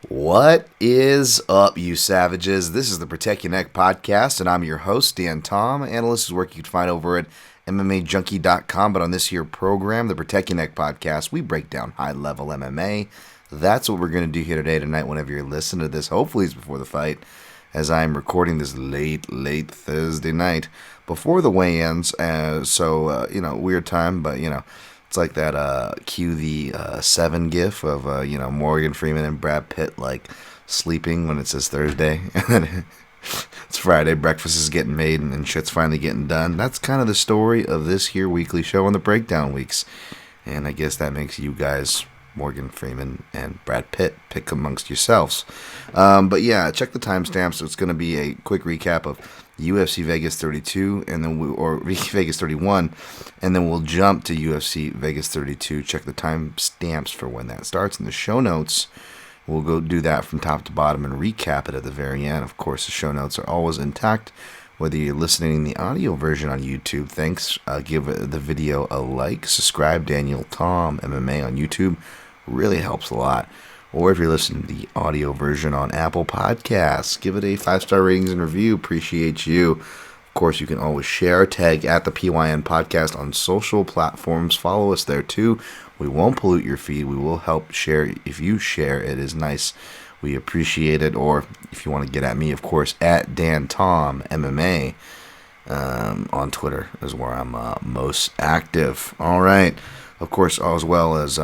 What is up, you savages? This is the Protect Your Neck podcast, and I'm your host, Dan Tom. Analyst is work you can find over at MMAJunkie.com. But on this here program, the Protect Your Neck podcast, we break down high-level MMA. That's what we're going to do here tonight whenever you're listening to this. Hopefully it's before the fight, as I'm recording this late Thursday night before the weigh-ins. Weird time, but, it's like that cue the 7 gif of, Morgan Freeman and Brad Pitt, like, sleeping when it says Thursday. And then it's Friday, breakfast is getting made, and shit's finally getting done. That's kind of the story of this here weekly show on the breakdown weeks. And I guess that makes you guys, Morgan Freeman and Brad Pitt, pick amongst yourselves. But yeah, check the timestamps. So it's going to be a quick recap of UFC Vegas 32 or Vegas 31, and then we'll jump to UFC Vegas 32. Check the timestamps for when that starts in the show notes. We'll go do that from top to bottom and recap it at the very end. Of course, the show notes are always intact. Whether you're listening to the audio version on YouTube, thanks. Give the video a like. Subscribe, Daniel Tom MMA on YouTube. Really helps a lot. Or if you're listening to the audio version on Apple Podcasts, give it a 5-star ratings and review. Appreciate you. Of course, you can always share, tag at the PYN Podcast on social platforms. Follow us there too. We won't pollute your feed. We will help share. If you share, it is nice. We appreciate it. Or if you want to get at me, of course, at Dan Tom MMA on Twitter is where I'm most active. All right. Of course, as well as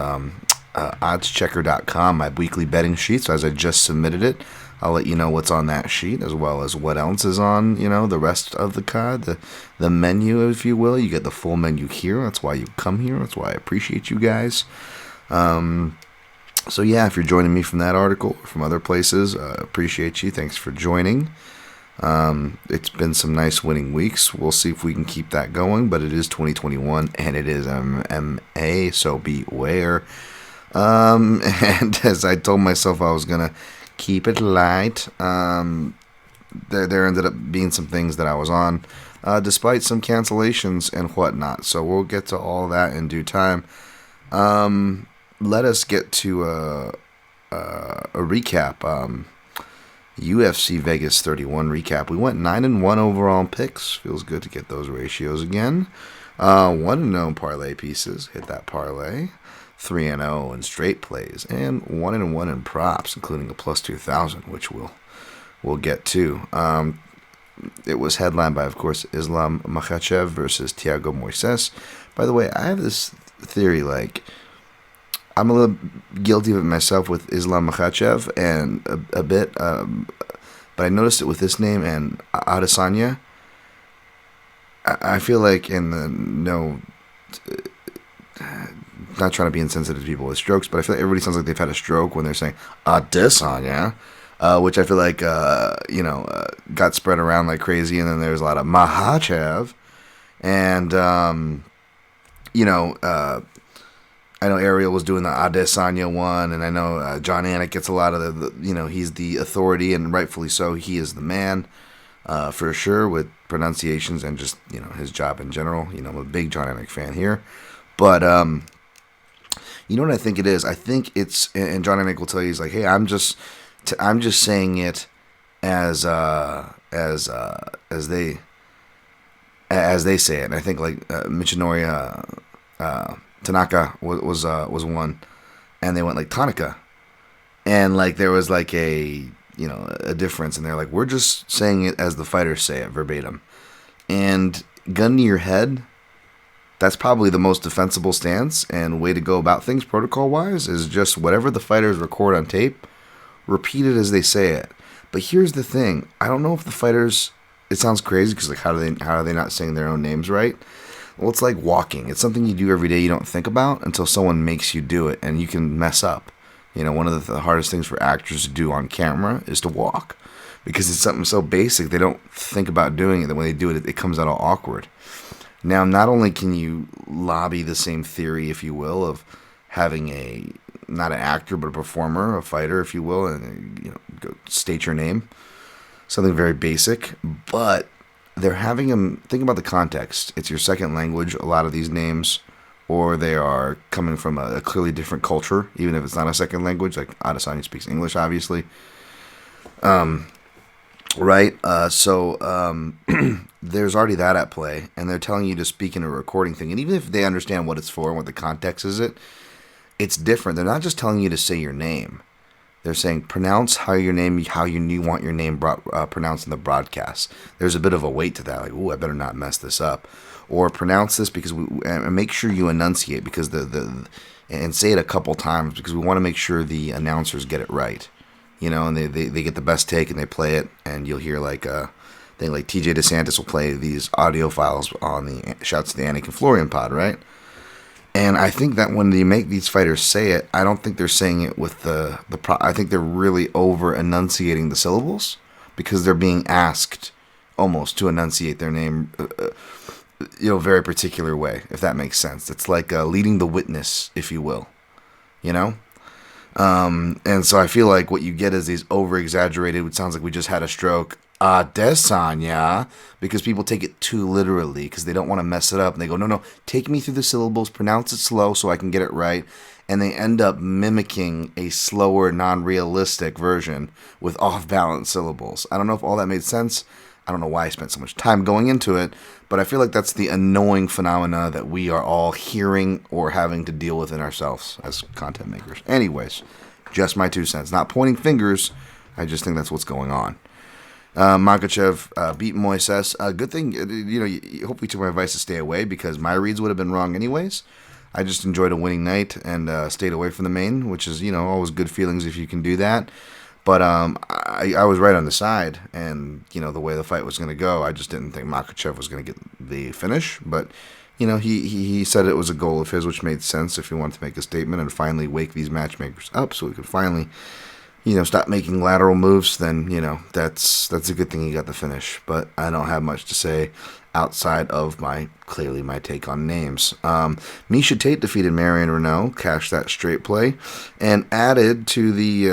oddschecker.com, my weekly betting sheet. So as I just submitted it, I'll let you know what's on that sheet, as well as what else is on, the rest of the card, the menu, if you will. You get the full menu here. That's why you come here. That's why I appreciate you guys. So yeah, if you're joining me from that article or from other places, appreciate you. Thanks for joining. It's been some nice winning weeks. We'll see if we can keep that going, but it is 2021 and it is MMA, so beware. And as I told myself I was going to keep it light, there ended up being some things that I was on, despite some cancellations and whatnot. So we'll get to all that in due time. Let us get to a recap. UFC Vegas 31 recap. We went 9-1 overall in picks. Feels good to get those ratios again. 1-0 parlay pieces. Hit that parlay. 3-0 in straight plays, and 1-1 in props, including a plus 2,000, which we'll get to. It was headlined by, of course, Islam Makhachev versus Thiago Moises. By the way, I have this theory, like, I'm a little guilty of it myself with Islam Makhachev, and a bit, but I noticed it with this name and Adesanya. I feel like not trying to be insensitive to people with strokes, but I feel like everybody sounds like they've had a stroke when they're saying Adesanya, which I feel like got spread around like crazy, and then there's a lot of Makhachev, and I know Ariel was doing the Adesanya one, and I know John Anik gets a lot of the he's the authority, and rightfully so. He is the man, for sure, with pronunciations and just his job in general. I'm a big John Anik fan here, but you know what I think it is? I think it's, and John Anik will tell you, he's like, hey, I'm just saying it as they say it. And I think like Michinori Tanaka was one, and they went like Tanaka, and like there was like a difference, and they're like, we're just saying it as the fighters say it verbatim, and gun to your head. That's probably the most defensible stance and way to go about things protocol-wise, is just whatever the fighters record on tape, repeat it as they say it. But here's the thing. I don't know if the fighters, it sounds crazy because like how are they not saying their own names right? Well, it's like walking. It's something you do every day you don't think about until someone makes you do it, and you can mess up. One of the hardest things for actors to do on camera is to walk, because it's something so basic they don't think about doing it, that when they do it, it comes out all awkward. Now, not only can you lobby the same theory, if you will, of having not an actor, but a performer, a fighter, if you will, and go state your name, something very basic, but they're having them think about the context. It's your second language, a lot of these names, or they are coming from a clearly different culture, even if it's not a second language. Like Adesanya speaks English, obviously. Right? There's already that at play, and they're telling you to speak in a recording thing. And even if they understand what it's for and what the context is, it's different. They're not just telling you to say your name. They're saying pronounce how you want your name pronounced in the broadcast. There's a bit of a weight to that. Like, ooh, I better not mess this up, or pronounce this and make sure you enunciate and say it a couple times because we want to make sure the announcers get it right. And they get the best take and they play it, and you'll hear like TJ DeSantis will play these audio files on the Shouts to the Anakin Florian pod, right? And I think that when they make these fighters say it, I don't think they're saying it with I think they're really over enunciating the syllables because they're being asked almost to enunciate their name, very particular way, if that makes sense. It's like leading the witness, if you will, And so I feel like what you get is these over-exaggerated, it sounds like we just had a stroke, Desanya, because people take it too literally because they don't want to mess it up. And they go, no, take me through the syllables, pronounce it slow so I can get it right. And they end up mimicking a slower, non-realistic version with off-balance syllables. I don't know if all that made sense. I don't know why I spent so much time going into it, but I feel like that's the annoying phenomena that we are all hearing or having to deal with in ourselves as content makers. Anyways, just my 2 cents. Not pointing fingers. I just think that's what's going on. Makachev beat Moises. Good thing, you hopefully took my advice to stay away because my reads would have been wrong anyways. I just enjoyed a winning night and stayed away from the main, which is, always good feelings if you can do that. But I was right on the side, and, the way the fight was going to go, I just didn't think Makhachev was going to get the finish. But, he said it was a goal of his, which made sense if he wanted to make a statement and finally wake these matchmakers up so he could finally, stop making lateral moves. Then, that's a good thing he got the finish. But I don't have much to say outside of my take on names. Miesha Tate defeated Marion Renault, cashed that straight play, and added to the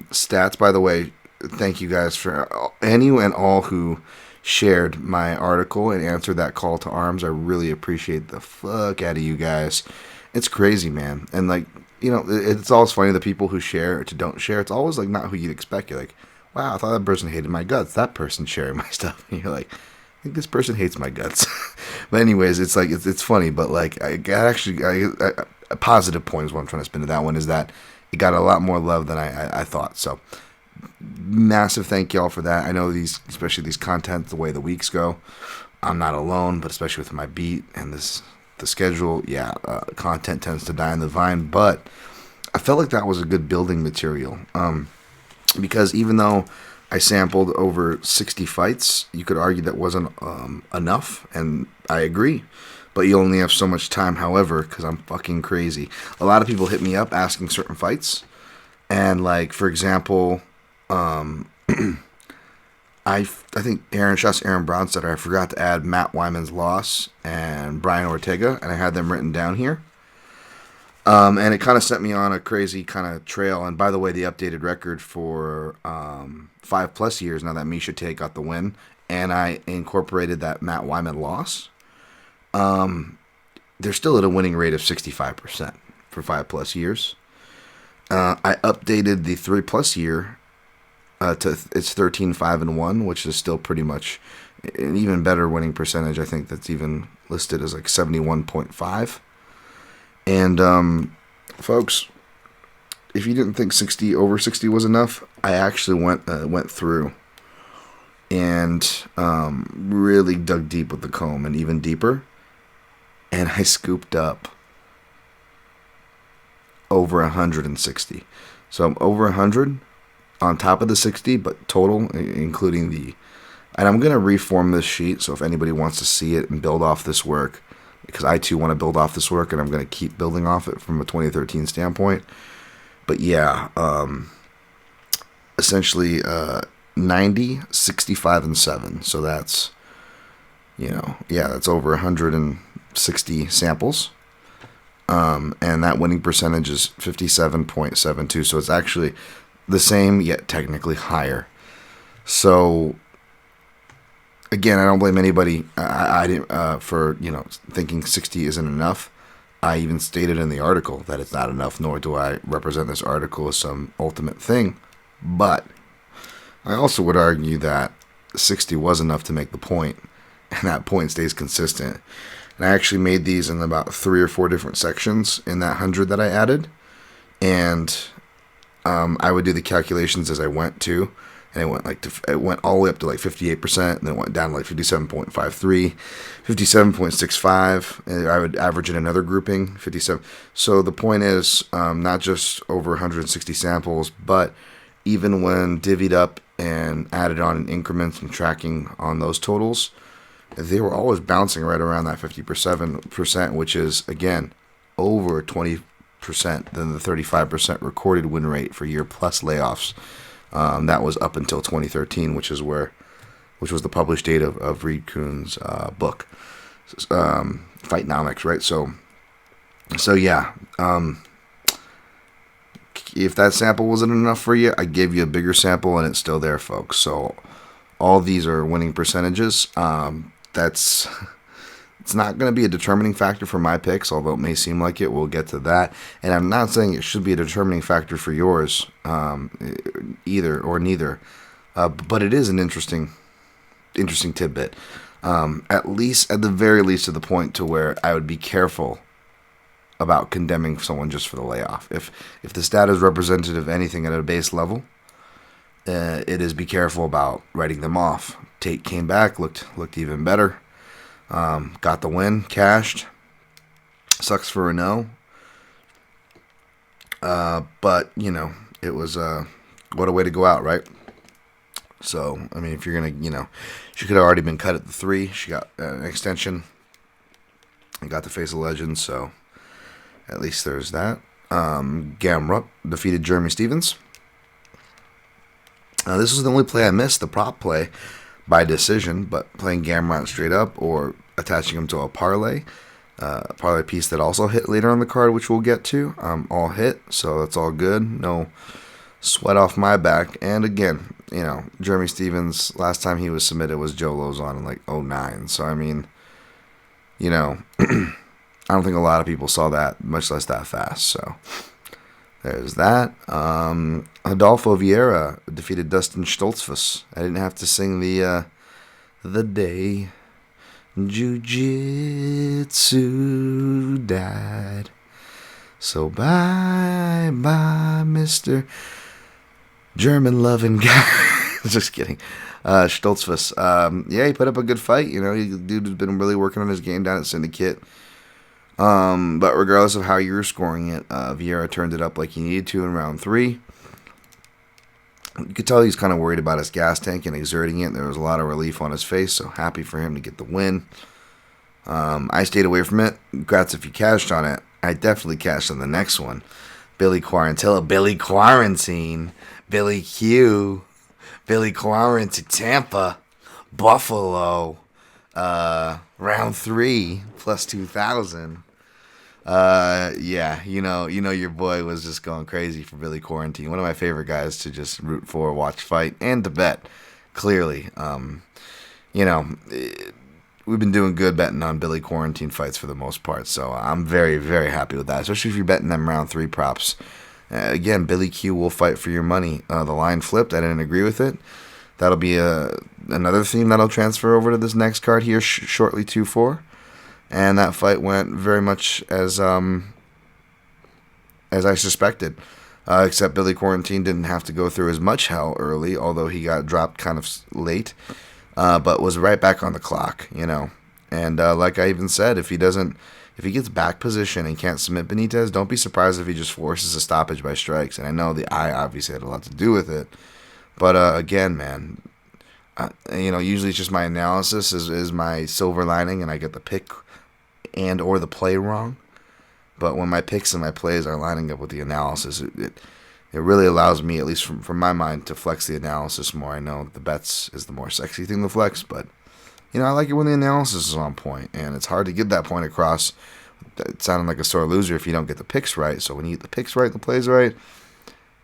stats. By the way, thank you guys for any and all who shared my article and answered that call to arms. I really appreciate the fuck out of you guys. It's crazy, man. And it's always funny, the people who share to don't share. It's always like not who you'd expect. You're like, wow, I thought that person hated my guts. That person sharing my stuff. And you're like, I think this person hates my guts. But anyways, it's like it's funny, but like a positive point is what I'm trying to spin to that one is that it got a lot more love than I thought. So massive thank y'all for that. I know especially these content, the way the weeks go, I'm not alone, but especially with my beat and the schedule, content tends to die on the vine. But I felt like that was a good building material because even though I sampled over 60 fights, you could argue that wasn't enough, and I agree. But you only have so much time, however, because I'm fucking crazy. A lot of people hit me up asking certain fights, and like, for example, I think Aaron Brown said I forgot to add Matt Wyman's loss and Brian Ortega, and I had them written down here. And it kind of sent me on a crazy kind of trail. And by the way, the updated record for 5+ years now that Miesha Tate got the win, and I incorporated that Matt Wyman loss. They're still at a winning rate of 65% for 5+ years. I updated the 3+ year to it's 13-5-1, which is still pretty much an even better winning percentage. I think that's even listed as like 71.5. And, folks, if you didn't think over 60 was enough, I actually went through and really dug deep with the comb and even deeper. And I scooped up over 160. So I'm over 100 on top of the 60, but total, including and I'm going to reform this sheet. So if anybody wants to see it and build off this work, because I too want to build off this work, and I'm going to keep building off it from a 2013 standpoint. But yeah, essentially 90, 65, and 7. So that's, that's over 160 samples. And that winning percentage is 57.72. So it's actually the same, yet technically higher. So again, I don't blame anybody. I didn't for thinking 60 isn't enough. I even stated in the article that it's not enough, nor do I represent this article as some ultimate thing. But I also would argue that 60 was enough to make the point, and that point stays consistent. And I actually made these in about 3 or 4 different sections in that 100 that I added. And I would do the calculations as I went to, and it went all the way up to like 58%, and then it went down to like 57.53, 57.65, and I would average in another grouping, 57. So the point is, not just over 160 samples, but even when divvied up and added on in increments and tracking on those totals, they were always bouncing right around that 50%, which is, again, over 20% than the 35% recorded win rate for year plus layoffs. That was up until 2013, which was the published date of Reed Kuhn's book, Fightnomics, right? So yeah. If that sample wasn't enough for you, I gave you a bigger sample, and it's still there, folks. So all these are winning percentages. It's not going to be a determining factor for my picks, although it may seem like it. We'll get to that. And I'm not saying it should be a determining factor for yours, either or neither. But it is an interesting tidbit. At the very least, to the point to where I would be careful about condemning someone just for the layoff. If the stat is representative of anything at a base level, it is be careful about writing them off. Tate came back, looked even better. Got the win, cashed. Sucks for Renault. But, it was, what a way to go out, right? So, I mean, if you're going to, she could have already been cut at the 3. She got an extension and got to face a legend, so at least there's that. Gamrot defeated Jeremy Stevens. This was the only play I missed, the prop play, by decision, but playing Gamrot straight up or attaching him to a parlay piece that also hit later on the card, which we'll get to, all hit, so that's all good. No sweat off my back. And again, Jeremy Stevens, last time he was submitted was Joe Lozon in like 2009. So, I mean, I don't think a lot of people saw that, much less that fast. So there's that. Adolfo Vieira defeated Dustin Stoltzfus. I didn't have to sing the day Jiu-Jitsu died. So bye, Mr. German loving guy. Just kidding. Stoltzfus. He put up a good fight. Dude has been really working on his game down at Syndicate. But regardless of how you were scoring it, Vieira turned it up like he needed to in round 3. You could tell he's kind of worried about his gas tank and exerting it. There was a lot of relief on his face, so happy for him to get the win. I stayed away from it. Congrats if you cashed on it. I definitely cashed on the next one. Billy Quarantilla, Billy Quarantine, Billy Q, Billy Quarantine, Tampa, Buffalo, round 3 plus 2,000. Your boy was just going crazy for Billy Quarantine. One of my favorite guys to just root for, watch fight, and to bet. Clearly, we've been doing good betting on Billy Quarantine fights for the most part, so I'm very, very happy with that, especially if you're betting them round 3 props. Again, Billy Q will fight for your money. The line flipped. I didn't agree with it. That'll be another theme that'll transfer over to this next card here shortly, 2-4. And that fight went very much as I suspected. Except Billy Quarantine didn't have to go through as much hell early, although he got dropped kind of late. But was right back on the clock, And like I even said, if he gets back position and can't submit Benitez, don't be surprised if he just forces a stoppage by strikes. And I know the eye obviously had a lot to do with it. But again, man, usually it's just my analysis is my silver lining, and I get the pick and or the play wrong. But when my picks and my plays are lining up with the analysis, it really allows me, at least from my mind, to flex the analysis more. I know the bets is the more sexy thing to flex, but I like it when the analysis is on point, and it's hard to get that point across. It sounded like a sore loser if you don't get the picks right. So when you get the picks right, the plays right,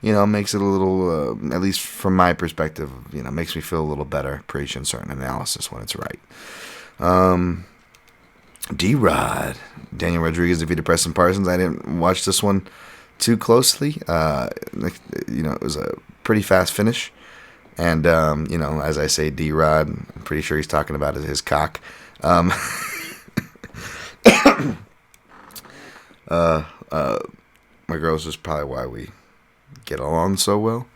makes it a little, at least from my perspective, makes me feel a little better preaching certain analysis when it's right. D-Rod. Daniel Rodriguez defeated Preston Parsons. I didn't watch this one too closely. It was a pretty fast finish. And, as I say, D-Rod, I'm pretty sure he's talking about his cock. My girl's just probably why we get along so well.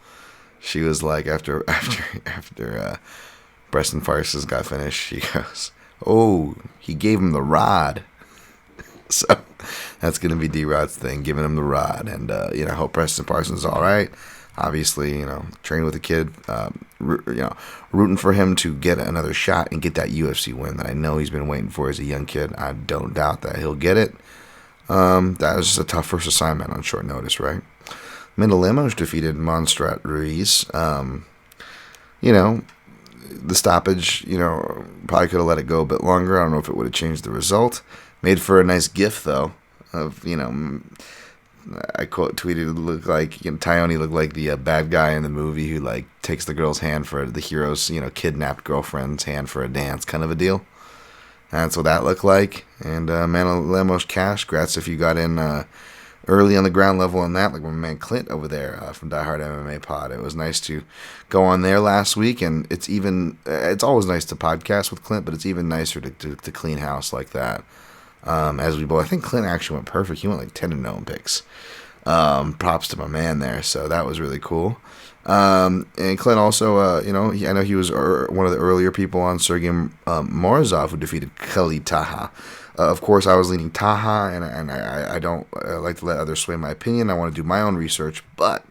She was like, after Preston Parsons got finished, she goes, "Oh, he gave him the rod." So that's going to be D-Rod's thing, giving him the rod. And, I hope Preston Parsons is all right. Obviously, training with a kid, rooting for him to get another shot and get that UFC win that I know he's been waiting for as a young kid. I don't doubt that he'll get it. That was just a tough first assignment on short notice, right? Mendel Lemos defeated Monstrat Ruiz. The stoppage, probably could have let it go a bit longer. I don't know if it would have changed the result. Made for a nice gif, though, of, I quote tweeted, it looked like, Tyone looked like the bad guy in the movie who, like, takes the girl's hand for the hero's, kidnapped girlfriend's hand for a dance kind of a deal. That's what that looked like. And Mendel Lemos cash, congrats if you got in early on the ground level on that, like my man Clint over there from Die Hard MMA Pod. It was nice to go on there last week, and it's always nice to podcast with Clint, but it's even nicer to clean house like that. As we both, I think Clint actually went perfect. He went like 10-0 in picks. Props to my man there. So that was really cool. And Clint also, I know he was one of the earlier people on Sergey Morozov, who defeated Khalid Taha. Of course, I was leaning Taha, and I don't like to let others sway my opinion. I want to do my own research, but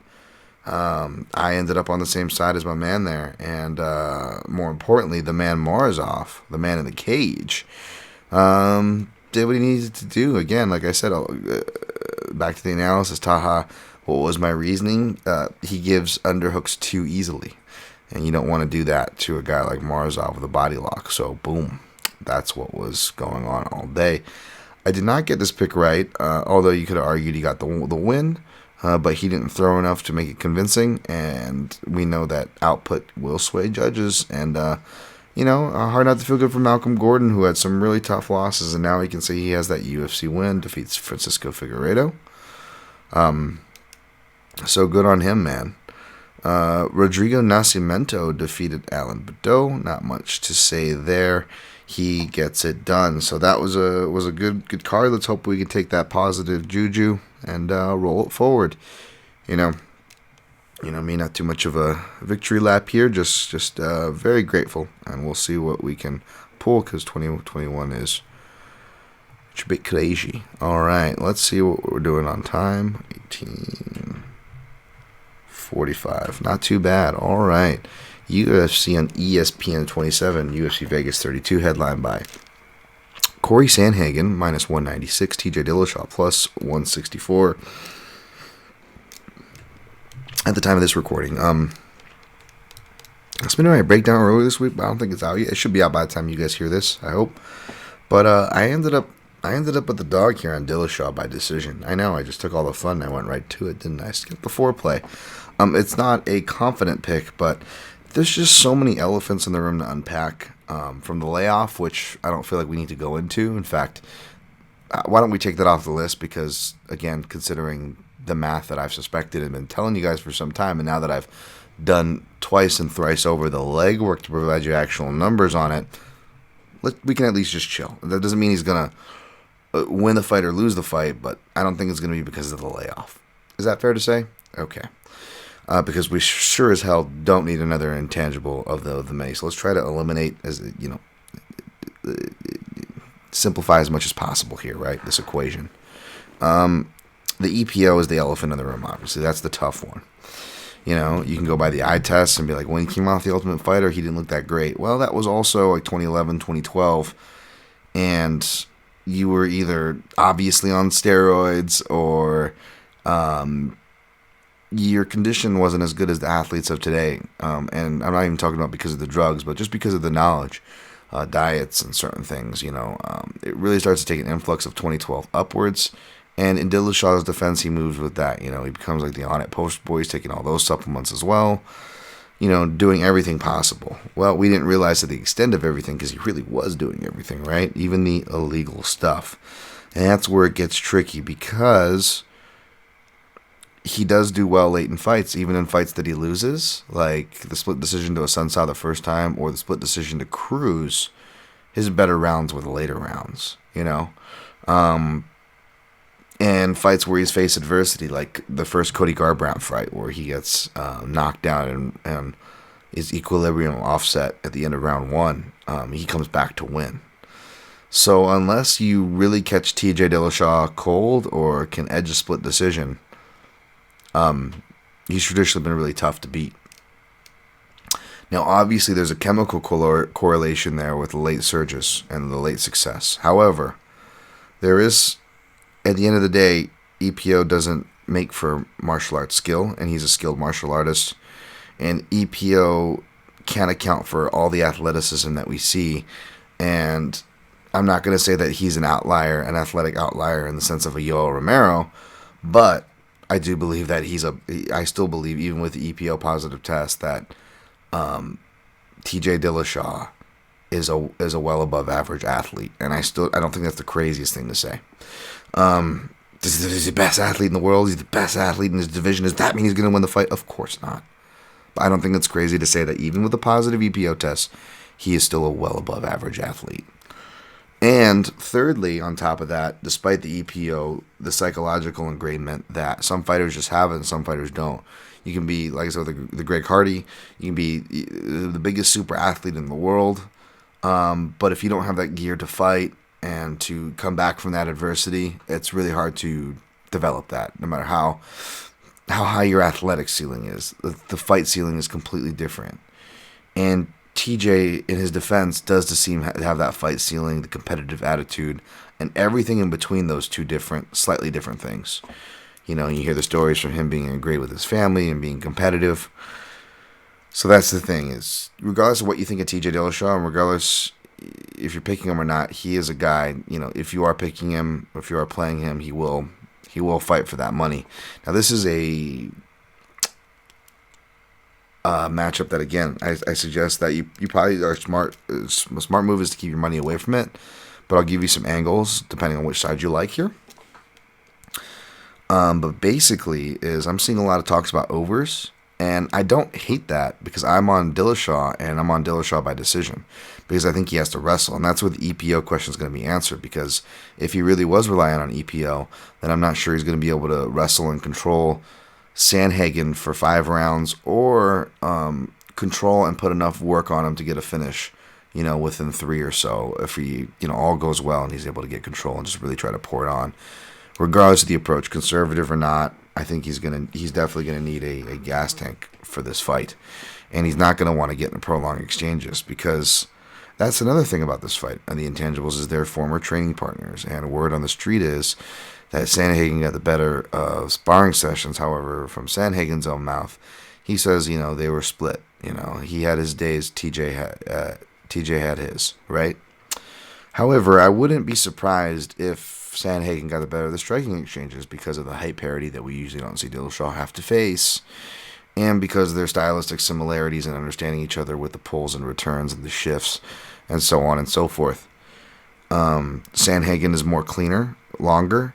I ended up on the same side as my man there. And more importantly, the man Morozov, the man in the cage, did what he needed to do. Again, like I said, back to the analysis, Taha, what was my reasoning? He gives underhooks too easily, and you don't want to do that to a guy like Morozov with a body lock. So, boom, that's what was going on all day. I did not get this pick right, although you could have argued he got the win, but he didn't throw enough to make it convincing, and we know that output will sway judges, and hard not to feel good for Malcolm Gordon, who had some really tough losses, and now he can say he has that UFC win, defeats Francisco Figueiredo. So good on him, man. Rodrigo Nascimento defeated Alan Badeau. Not much to say there. He gets it done. So that was a good card. Let's hope we can take that positive juju and roll it forward. Me, not too much of a victory lap here, just very grateful, and we'll see what we can pull, because 2021 is a bit crazy. All right, let's see what we're doing on time. 18:45, not too bad. All right, UFC on ESPN 27, UFC Vegas 32, headlined by Corey Sandhagen, minus 196, TJ Dillashaw, plus 164. At the time of this recording, I was been doing a breakdown earlier this week, but I don't think it's out yet. It should be out by the time you guys hear this, I hope. But I ended up with the dog here on Dillashaw by decision. I know, I just took all the fun and I went right to it, didn't I? Skip the foreplay. It's not a confident pick, but there's just so many elephants in the room to unpack from the layoff, which I don't feel like we need to go into. In fact, why don't we take that off the list? Because, again, considering the math that I've suspected and been telling you guys for some time, and now that I've done twice and thrice over the legwork to provide you actual numbers on it, we can at least just chill. That doesn't mean he's going to win the fight or lose the fight, but I don't think it's going to be because of the layoff. Is that fair to say? Okay. Because we sure as hell don't need another intangible of the many. So let's try to eliminate, simplify as much as possible here, right? This equation. The EPO is the elephant in the room, obviously. That's the tough one. You can go by the eye test and be like, when he came off The Ultimate Fighter, he didn't look that great. Well, that was also like 2011, 2012, and you were either obviously on steroids or your condition wasn't as good as the athletes of today. And I'm not even talking about because of the drugs, but just because of the knowledge, diets and certain things. It really starts to take an influx of 2012 upwards. And in Dillashaw's defense, he moves with that. He becomes like the on-it poster boy. He's taking all those supplements as well. doing everything possible. Well, we didn't realize to the extent of everything because he really was doing everything, right? Even the illegal stuff. And that's where it gets tricky because he does do well late in fights, even in fights that he loses, like the split decision to Assunção the first time or the split decision to Cruz. His better rounds were the later rounds, and fights where he's faced adversity, like the first Cody Garbrandt fight where he gets knocked down and his equilibrium offset at the end of round one, he comes back to win. So unless you really catch TJ Dillashaw cold or can edge a split decision, he's traditionally been really tough to beat. Now, obviously, there's a chemical correlation there with the late surges and the late success. However, there is, at the end of the day, EPO doesn't make for martial arts skill, and he's a skilled martial artist. And EPO can't account for all the athleticism that we see. And I'm not going to say that he's an outlier, an athletic outlier in the sense of a Yoel Romero, but I do believe that I still believe, even with the EPO positive test, that TJ Dillashaw is a well above average athlete, and I don't think that's the craziest thing to say. He's the best athlete in the world. He's the best athlete in his division. Does that mean he's going to win the fight? Of course not. But I don't think it's crazy to say that even with a positive EPO test, he is still a well above average athlete. And thirdly, on top of that, despite the EPO, the psychological ingrainment that some fighters just have and some fighters don't. You can be, like I said, the Greg Hardy. You can be the biggest super athlete in the world. But if you don't have that gear to fight and to come back from that adversity, it's really hard to develop that, no matter how high your athletic ceiling is. The fight ceiling is completely different. And TJ, in his defense, does seem to have that fight ceiling, the competitive attitude, and everything in between those two slightly different things. You hear the stories from him being great with his family and being competitive. So that's the thing, is regardless of what you think of TJ Dillashaw, and regardless if you're picking him or not, he is a guy, if you are picking him, if you are playing him, he will fight for that money. Now, this is a matchup that, again, I suggest that you probably are smart. A smart move is to keep your money away from it, but I'll give you some angles depending on which side you like here. But basically, I'm seeing a lot of talks about overs, and I don't hate that because I'm on Dillashaw, and I'm on Dillashaw by decision because I think he has to wrestle, and that's where the EPO question is going to be answered, because if he really was relying on EPO, then I'm not sure he's going to be able to wrestle and control Sandhagen for 5 rounds or control and put enough work on him to get a finish, within 3 or so, if he, all goes well and he's able to get control and just really try to pour it on. Regardless of the approach, conservative or not, I think he's definitely gonna need a gas tank for this fight, and he's not gonna want to get in prolonged exchanges, because that's another thing about this fight and the intangibles is they're former training partners, and word on the street is that Sandhagen got the better of sparring sessions. However, from Sandhagen's own mouth, he says they were split. He had his days, TJ had his, right? However, I wouldn't be surprised if Sandhagen got the better of the striking exchanges because of the height parity that we usually don't see Dillashaw have to face, and because of their stylistic similarities and understanding each other with the pulls and returns and the shifts and so on and so forth. Sandhagen is more cleaner, longer,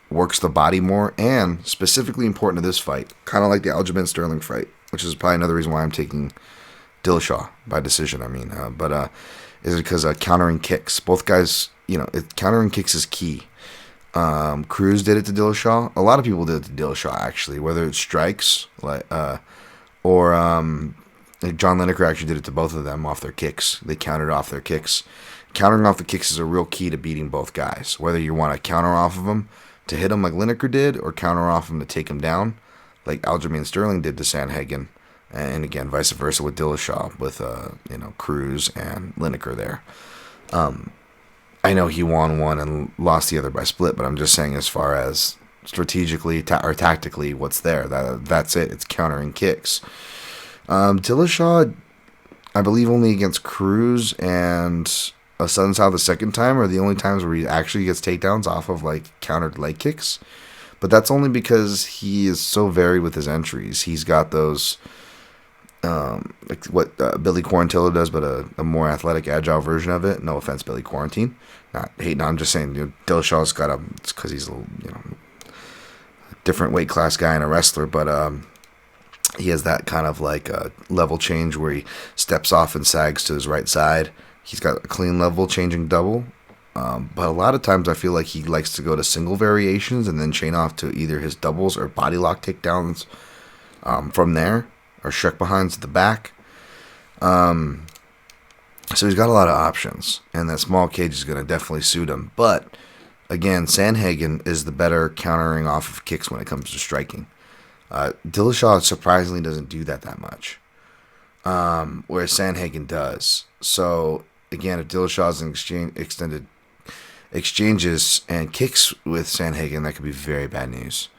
works the body more, and specifically important to this fight, kind of like the Aljamain Sterling fight, which is probably another reason why I'm taking Dillashaw by decision. Is because countering kicks. Both guys, countering kicks is key. Cruz did it to Dillashaw. A lot of people did it to Dillashaw, actually, whether it's strikes or John Lineker actually did it to both of them off their kicks. They countered off their kicks. Countering off the kicks is a real key to beating both guys, whether you want to counter off of them to hit him like Lineker did or counter off him to take him down like Aljamain Sterling did to Sandhagen. And again, vice versa with Dillashaw, with Cruz and Lineker there. I know he won one and lost the other by split, but I'm just saying, as far as strategically or tactically, what's there? That's it. It's countering kicks. Dillashaw, I believe, only against Cruz and Assunção the second time are the only times where he actually gets takedowns off of countered leg kicks. But that's only because he is so varied with his entries. He's got those like what Billy Quarantillo does, but a more athletic, agile version of it. No offense, Billy Quarantine. Not hating. I'm just saying, Dillashaw's got a. It's because he's a little, different weight class guy and a wrestler, but he has that kind of like level change where he steps off and sags to his right side. He's got a clean level changing double. But a lot of times I feel like he likes to go to single variations and then chain off to either his doubles or body lock takedowns from there, or shrek behinds at the back. So he's got a lot of options, and that small cage is going to definitely suit him. But again, Sandhagen is the better countering off of kicks when it comes to striking. Dillashaw surprisingly doesn't do that much, whereas Sandhagen does. So again, if Dillashaw's extended exchanges and kicks with Sandhagen, that could be very bad news.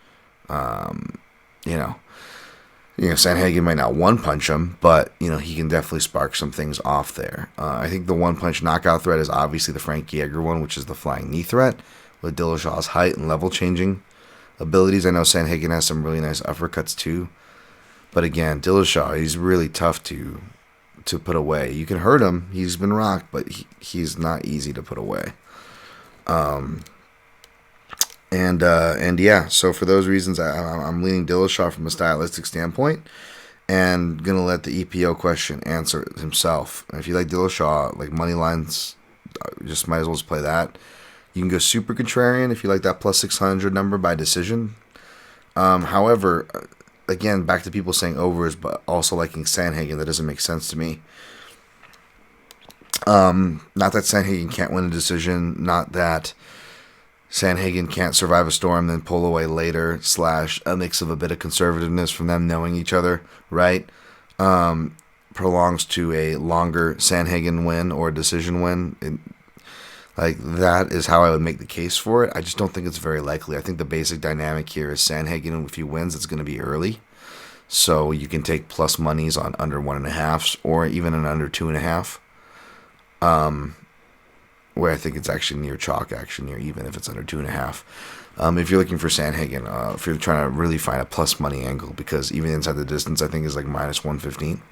Sandhagen might not one punch him, but he can definitely spark some things off there. I think the one punch knockout threat is obviously the Frank Yeager one, which is the flying knee threat with Dillashaw's height and level changing abilities. I know Sandhagen has some really nice uppercuts too, but again, Dillashaw, he's really tough to put away. You can hurt him; he's been rocked, but he's not easy to put away. So for those reasons, I'm leaning Dillashaw from a stylistic standpoint, and gonna let the EPO question answer it himself. And if you like Dillashaw, like money lines, just might as well just play that. You can go super contrarian if you like that plus 600 number by decision. However, again, back to people saying overs, but also liking Sandhagen, that doesn't make sense to me. Not that Sandhagen can't win a decision, not that Sandhagen can't survive a storm then pull away later, / a mix of a bit of conservativeness from them knowing each other, right? Prolongs to a longer Sandhagen win or decision win. That is how I would make the case for it. I just don't think it's very likely. I think the basic dynamic here is Sandhagen, if he wins, it's going to be early. So you can take plus monies on under 1.5s or even an under 2.5. Where I think it's actually near chalk, even if it's under 2.5. If you're looking for Sandhagen, if you're trying to really find a plus money angle, because even inside the distance, I think is like minus 115.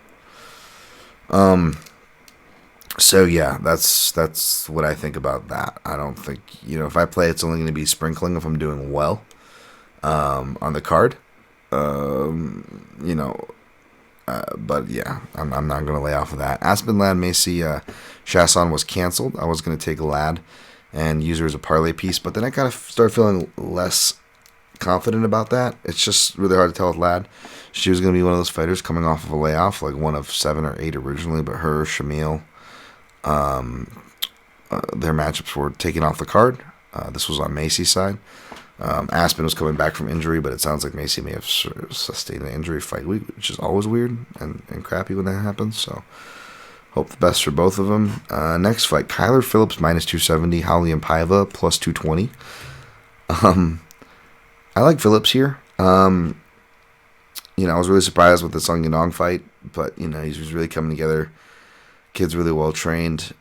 So yeah, that's what I think about that. I don't think, if I play, it's only going to be sprinkling if I'm doing well on the card. But yeah, I'm not going to lay off of that. Aspen Ladd Macy Chasson was canceled. I was going to take Ladd and use her as a parlay piece, but then I kind of started feeling less confident about that. It's just really hard to tell with Ladd. She was going to be one of those fighters coming off of a layoff, like one of 7 or 8 originally, but her, Shamil, their matchups were taken off the card. This was on Macy's side. Aspen was coming back from injury, but it sounds like Macy may have sustained an injury fight week, which is always weird and crappy when that happens. So hope the best for both of them. Next fight, Kyler Phillips minus 270, Raulian Paiva plus 220. I like Phillips here. I was really surprised with the Sung Yadong fight, but he's really coming together. Kid's really well trained.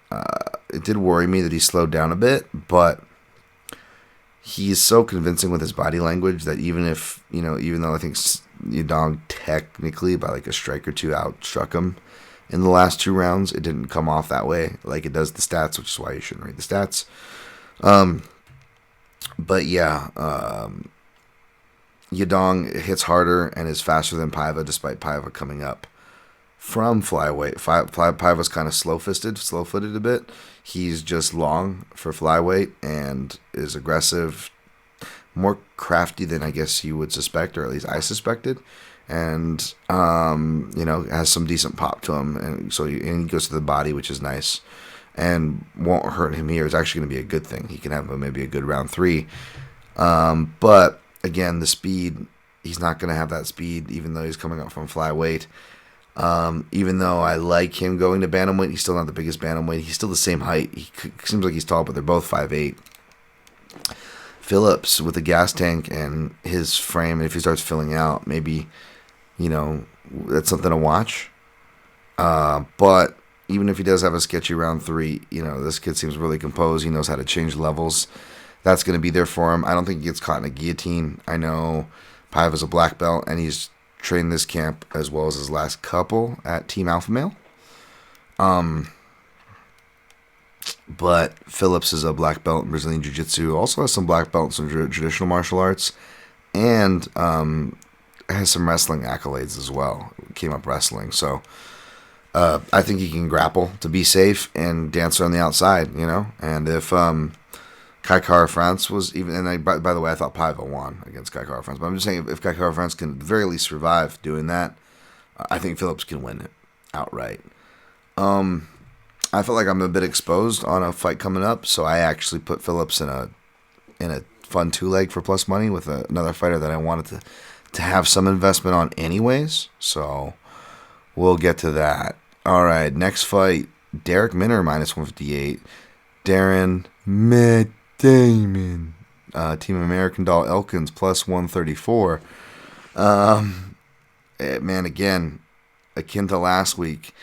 It did worry me that he slowed down a bit, but he's so convincing with his body language that even though I think Yadong technically by like a strike or two outstruck him in the last 2 rounds, it didn't come off that way like it does the stats, which is why you shouldn't read the stats. But yeah, Yadong hits harder and is faster than Paiva, despite Paiva coming up from flyweight. Paiva's kind of slow-footed a bit. He's just long for flyweight and is aggressive, more crafty than I guess you would suspect, or at least I suspected, and has some decent pop to him, and so he goes to the body, which is nice, and won't hurt him here. It's actually going to be a good thing. He can have maybe a good round 3, but again, the speed, he's not going to have that speed, even though he's coming up from flyweight. Even though I like him going to bantamweight, he's still not the biggest bantamweight. He's still the same height. He seems like he's tall, but they're both 5'8". Phillips with the gas tank and his frame, and if he starts filling out, maybe, that's something to watch. But even if he does have a sketchy round 3, this kid seems really composed. He knows how to change levels. That's going to be there for him. I don't think he gets caught in a guillotine. I know Paiva's a black belt, and he's trained this camp as well as his last couple at Team Alpha Male. But Phillips is a black belt in Brazilian Jiu-Jitsu, also has some black belts in traditional martial arts, and has some wrestling accolades as well. Came up wrestling, so I think he can grapple to be safe and dance on the outside, And if Kai Kara-France was even, and by the way, I thought Paiva won against Kai Kara-France, but I'm just saying if Kai Kara-France can at the very least survive doing that, I think Phillips can win it outright. I feel like I'm a bit exposed on a fight coming up, so I actually put Phillips in a fun 2-leg for plus money with another fighter that I wanted to have some investment on anyways. So we'll get to that. All right, next fight, Derek Minner minus 158, Darren Matt Damon, Team American Doll Elkins plus 134. Man, again, akin to last week.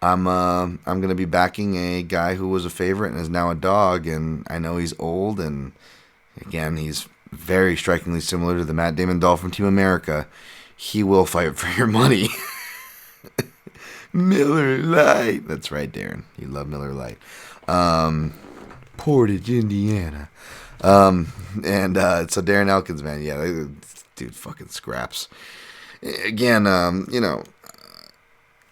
I'm going to be backing a guy who was a favorite and is now a dog, and I know he's old, and again, he's very strikingly similar to the Matt Damon doll from Team America. He will fight for your money. Miller Lite. That's right, Darren. You love Miller Lite. Portage, Indiana. So Darren Elkins, man, yeah, dude fucking scraps. Again,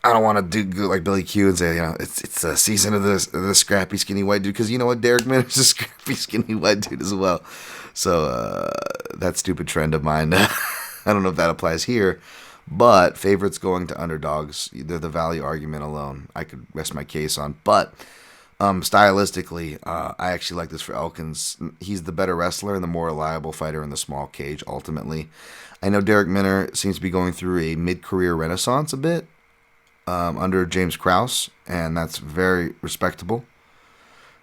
I don't want to do like Billy Q and say, it's a season of the scrappy, skinny white dude, because you know what? Derek Minner's a scrappy, skinny white dude as well. So that stupid trend of mine, I don't know if that applies here, but favorites going to underdogs, they're the value argument alone I could rest my case on. But stylistically, I actually like this for Elkins. He's the better wrestler and the more reliable fighter in the small cage, ultimately. I know Derek Minner seems to be going through a mid-career renaissance a bit, under James Krause, and that's very respectable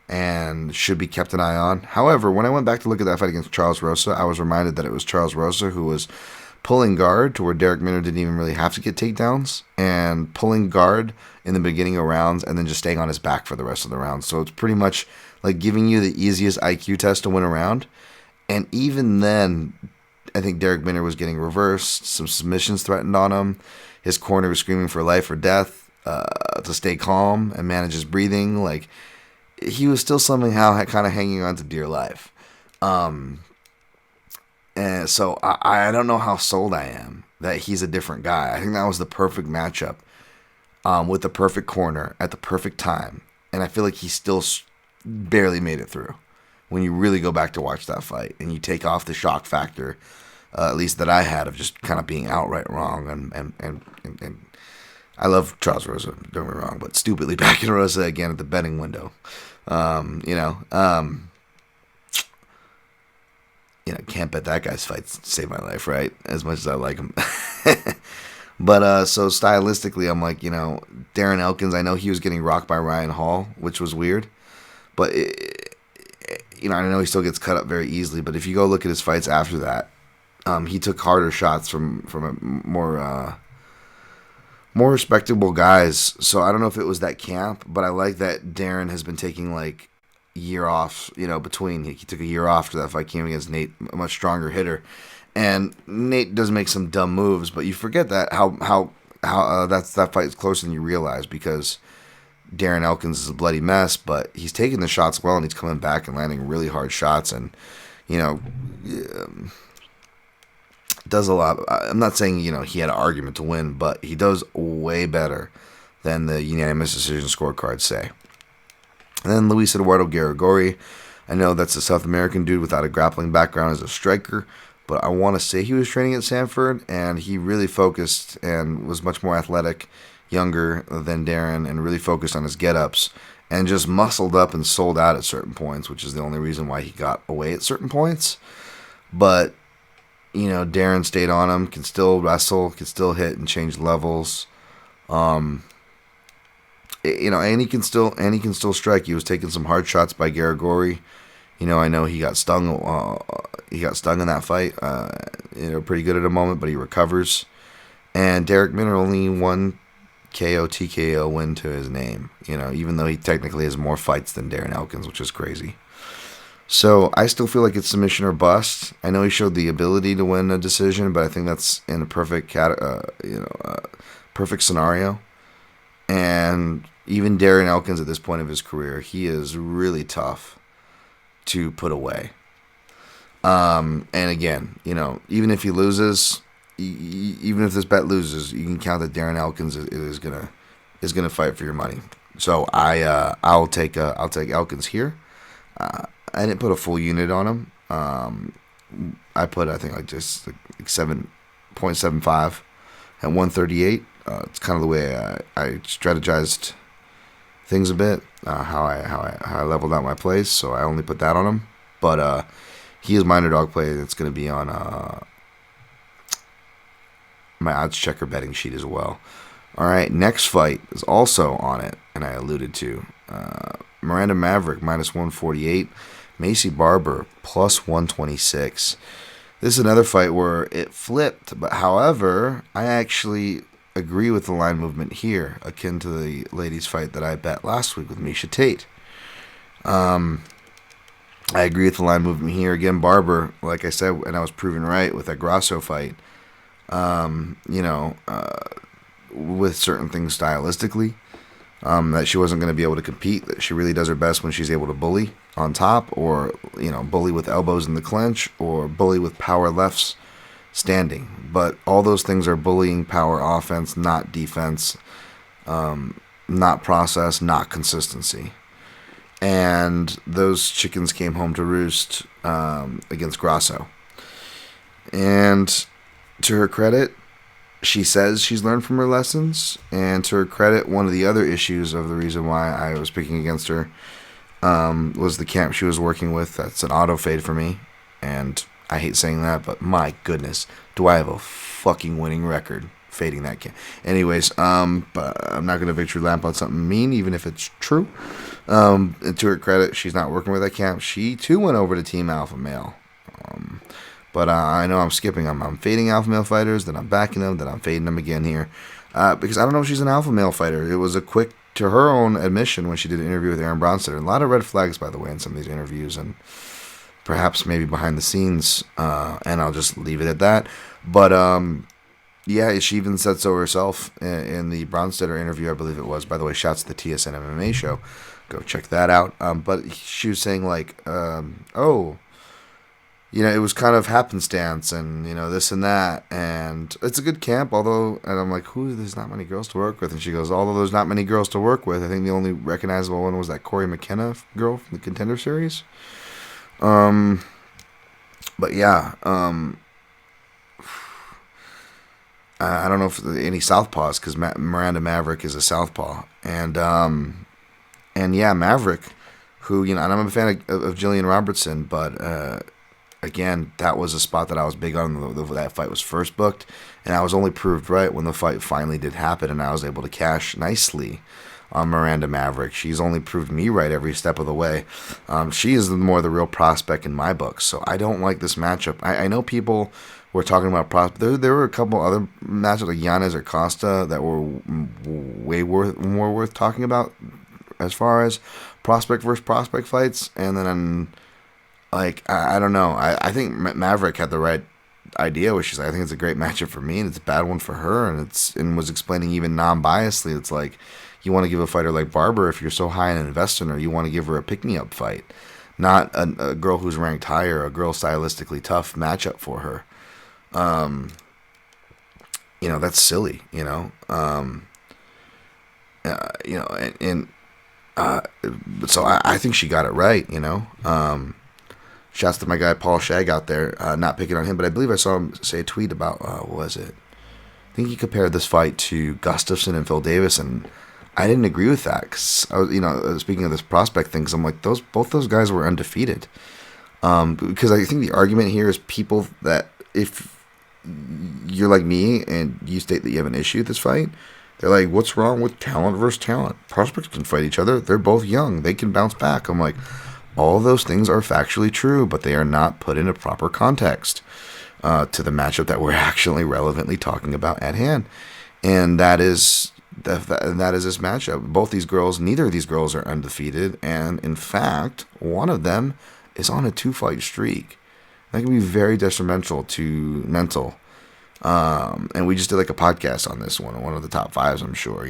and should be kept an eye on. However, when I went back to look at that fight against Charles Rosa, I was reminded that it was Charles Rosa who was pulling guard to where Derek Minner didn't even really have to get takedowns, and pulling guard in the beginning of rounds and then just staying on his back for the rest of the rounds. So it's pretty much like giving you the easiest IQ test to win a round. And even then, I think Derek Minner was getting reversed, some submissions threatened on him. His corner was screaming for life or death to stay calm and manage his breathing. Like, he was still somehow kind of hanging on to dear life. And so I don't know how sold I am that he's a different guy. I think that was the perfect matchup with the perfect corner at the perfect time. And I feel like he still barely made it through when you really go back to watch that fight and you take off the shock factor, at least that I had, of just kind of being outright wrong. And I love Charles Rosa, don't get me wrong, but stupidly backing Rosa again at the betting window. Can't bet that guy's fight to save my life, right? As much as I like him. But so stylistically, I'm like, Darren Elkins, I know he was getting rocked by Ryan Hall, which was weird. But, I know he still gets cut up very easily. But if you go look at his fights after that, he took harder shots from a more respectable guys. So I don't know if it was that camp, but I like that Darren has been taking like year off, between. He took a year off after that fight, came against Nate, a much stronger hitter. And Nate does make some dumb moves, but you forget that how that fight is closer than you realize, because Darren Elkins is a bloody mess, but he's taking the shots well and he's coming back and landing really hard shots, and does a lot. I'm not saying he had an argument to win, but he does way better than the unanimous decision scorecards say. And then Luis Eduardo Garagori, I know that's a South American dude without a grappling background as a striker, but I want to say he was training at Sanford, and he really focused and was much more athletic, younger than Darren, and really focused on his get-ups, and just muscled up and sold out at certain points, which is the only reason why he got away at certain points. But, Darren stayed on him, can still wrestle, can still hit and change levels. And he can still strike. He was taking some hard shots by Garagori. I know he got stung. He got stung in that fight. Pretty good at a moment, but he recovers. And Derek Minner only one TKO win to his name. Even though he technically has more fights than Darren Elkins, which is crazy. So I still feel like it's submission or bust. I know he showed the ability to win a decision, but I think that's in a perfect scenario. And even Darren Elkins at this point of his career, he is really tough to put away. And again, even if he loses, even if this bet loses, you can count that Darren Elkins is gonna fight for your money. So I'll take Elkins here. I didn't put a full unit on him. I put, I think, just 7.75 at 138. It's kind of the way I strategized things a bit, how I leveled out my plays. So I only put that on him. But he is my underdog play. That's going to be on my odds checker betting sheet as well. All right, next fight is also on it, and I alluded to Miranda Maverick minus 148. Macy Barber plus 126. This is another fight where it flipped, but however, I actually agree with the line movement here, akin to the ladies' fight that I bet last week with Miesha Tate. I agree with the line movement here. Again, Barber, like I said, and I was proven right with that Grasso fight, with certain things stylistically, that she wasn't going to be able to compete, that she really does her best when she's able to bully on top, or bully with elbows in the clinch, or bully with power lefts standing. But all those things are bullying power offense, not defense, not process, not consistency. And those chickens came home to roost against Grasso. And to her credit, she says she's learned from her lessons. And to her credit, one of the other issues of the reason why I was picking against her was the camp she was working with. That's an auto fade for me, and I hate saying that, but my goodness, do I have a fucking winning record fading that camp. Anyways, but I'm not going to victory lap on something mean, even if it's true. And to her credit, she's not working with that camp. She too went over to Team Alpha Male. But I know I'm skipping them. I'm fading alpha male fighters, then I'm backing them, then I'm fading them again here. Because I don't know if she's an alpha male fighter. It was a quick, to her own admission when she did an interview with Aaron Bronsteter. A lot of red flags, by the way, in some of these interviews, and perhaps maybe behind the scenes. And I'll just leave it at that. But yeah, she even said so herself in the Bronsteter interview, I believe it was. By the way, shouts to the TSN MMA show. Go check that out. But she was saying like, it was kind of happenstance and, this and that. And it's a good camp, and I'm like, there's not many girls to work with. And she goes, although there's not many girls to work with, I think the only recognizable one was that Corey McKenna girl from the Contender Series. But yeah, I don't know if any southpaws, because Miranda Maverick is a southpaw. And yeah, Maverick, who, and I'm a fan of Jillian Robertson, but again, that was a spot that I was big on when that fight was first booked, and I was only proved right when the fight finally did happen, and I was able to cash nicely on Miranda Maverick. She's only proved me right every step of the way. She is more the real prospect in my book, so I don't like this matchup. I know people were talking about prospect. There were a couple other matchups like Yanez or Costa that were way more worth talking about as far as prospect versus prospect fights, and then I don't know. I think Maverick had the right idea, which is I think it's a great matchup for me, and it's a bad one for her, and was explaining even non-biasedly. It's like you want to give a fighter like Barber, if you're so high in investing her, you want to give her a pick-me-up fight, not a girl who's ranked higher, a girl stylistically tough matchup for her. That's silly, so I think she got it right, Shouts to my guy Paul Shag out there, not picking on him, but I believe I saw him say a tweet about, what was it? I think he compared this fight to Gustafsson and Phil Davis, and I didn't agree with that, because I was, speaking of this prospect thing, I'm like, both those guys were undefeated. Because I think the argument here is people that, if you're like me and you state that you have an issue with this fight, they're like, what's wrong with talent versus talent? Prospects can fight each other. They're both young. They can bounce back. I'm like, all those things are factually true, but they are not put into proper context to the matchup that we're actually relevantly talking about at hand. And that is this matchup. Neither of these girls are undefeated. And in fact, one of them is on a 2-fight streak. That can be very detrimental to mental. And we just did like a podcast on this one of the top fives, I'm sure,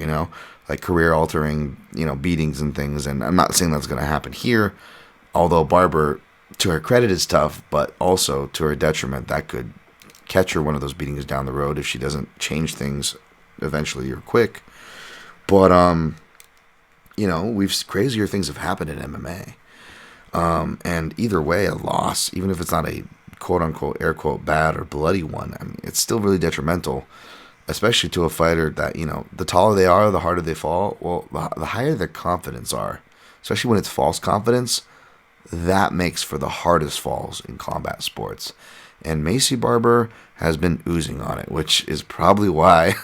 like career altering, beatings and things. And I'm not saying that's going to happen here, although Barber, to her credit, is tough, but also to her detriment, that could catch her one of those beatings down the road if she doesn't change things eventually or quick. But, crazier things have happened in MMA. And either way, a loss, even if it's not a quote-unquote, air-quote, bad or bloody one, I mean, it's still really detrimental, especially to a fighter that, the taller they are, the harder they fall. Well, the higher their confidence are, especially when it's false confidence, that makes for the hardest falls in combat sports. And Macy Barber has been oozing on it, which is probably why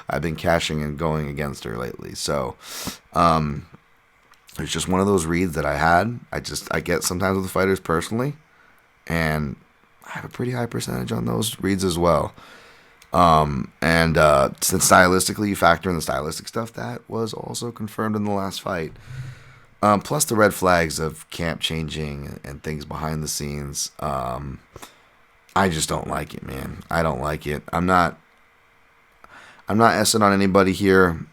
I've been cashing and going against her lately. So, it's just one of those reads that I had. I get sometimes with the fighters personally, and I have a pretty high percentage on those reads as well. Since stylistically you factor in the stylistic stuff, that was also confirmed in the last fight. Plus the red flags of camp changing and things behind the scenes. I just don't like it, man. I don't like it. I'm not essing on anybody here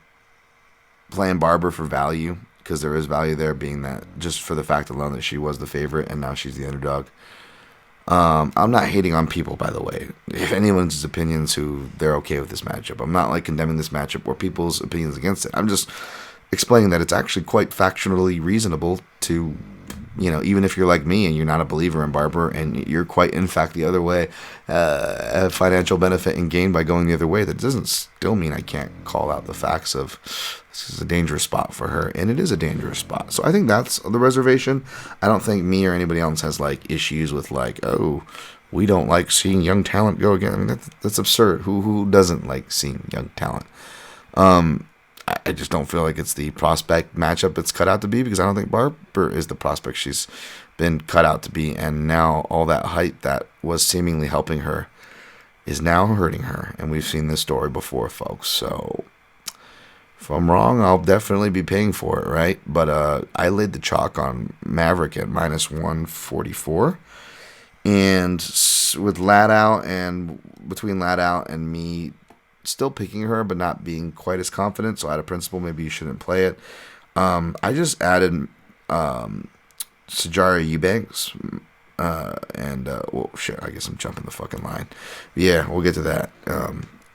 playing Barber for value, because there is value there, being that just for the fact alone that she was the favorite and now she's the underdog. I'm not hating on people, by the way. If anyone's opinions who they're okay with this matchup, I'm not like condemning this matchup or people's opinions against it. I'm just explaining that it's actually quite factually reasonable to, even if you're like me and you're not a believer in Barber and you're quite, in fact, the other way, a financial benefit and gain by going the other way, that doesn't still mean I can't call out the facts of this is a dangerous spot for her, and it is a dangerous spot. So I think that's the reservation. I don't think me or anybody else has like issues with like, oh, we don't like seeing young talent go again. I mean, that's absurd. Who doesn't like seeing young talent? I just don't feel like it's the prospect matchup it's cut out to be, because I don't think Barber is the prospect she's been cut out to be, and now all that hype that was seemingly helping her is now hurting her, and we've seen this story before, folks. So if I'm wrong, I'll definitely be paying for it, right? But I laid the chalk on Maverick at -144, and with Ladow and between Ladow and me still picking her, but not being quite as confident. So out of principle, maybe you shouldn't play it. I just added Sijara Eubanks, well, shit, I guess I'm jumping the fucking line. Yeah, we'll get to that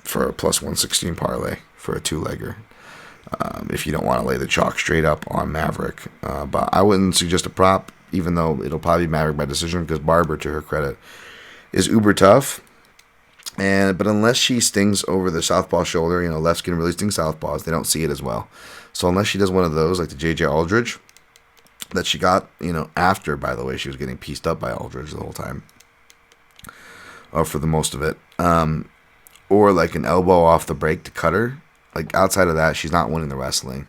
for a +116 parlay for a 2-legger. If you don't want to lay the chalk straight up on Maverick, but I wouldn't suggest a prop, even though it'll probably be Maverick by decision, because Barber, to her credit, is uber tough. But unless she stings over the southpaw shoulder, left skin really stings southpaws, they don't see it as well. So unless she does one of those, like the J.J. Aldridge that she got, after, by the way, she was getting pieced up by Aldridge the whole time, or for the most of it, or like an elbow off the break to cut her. Like outside of that, she's not winning the wrestling.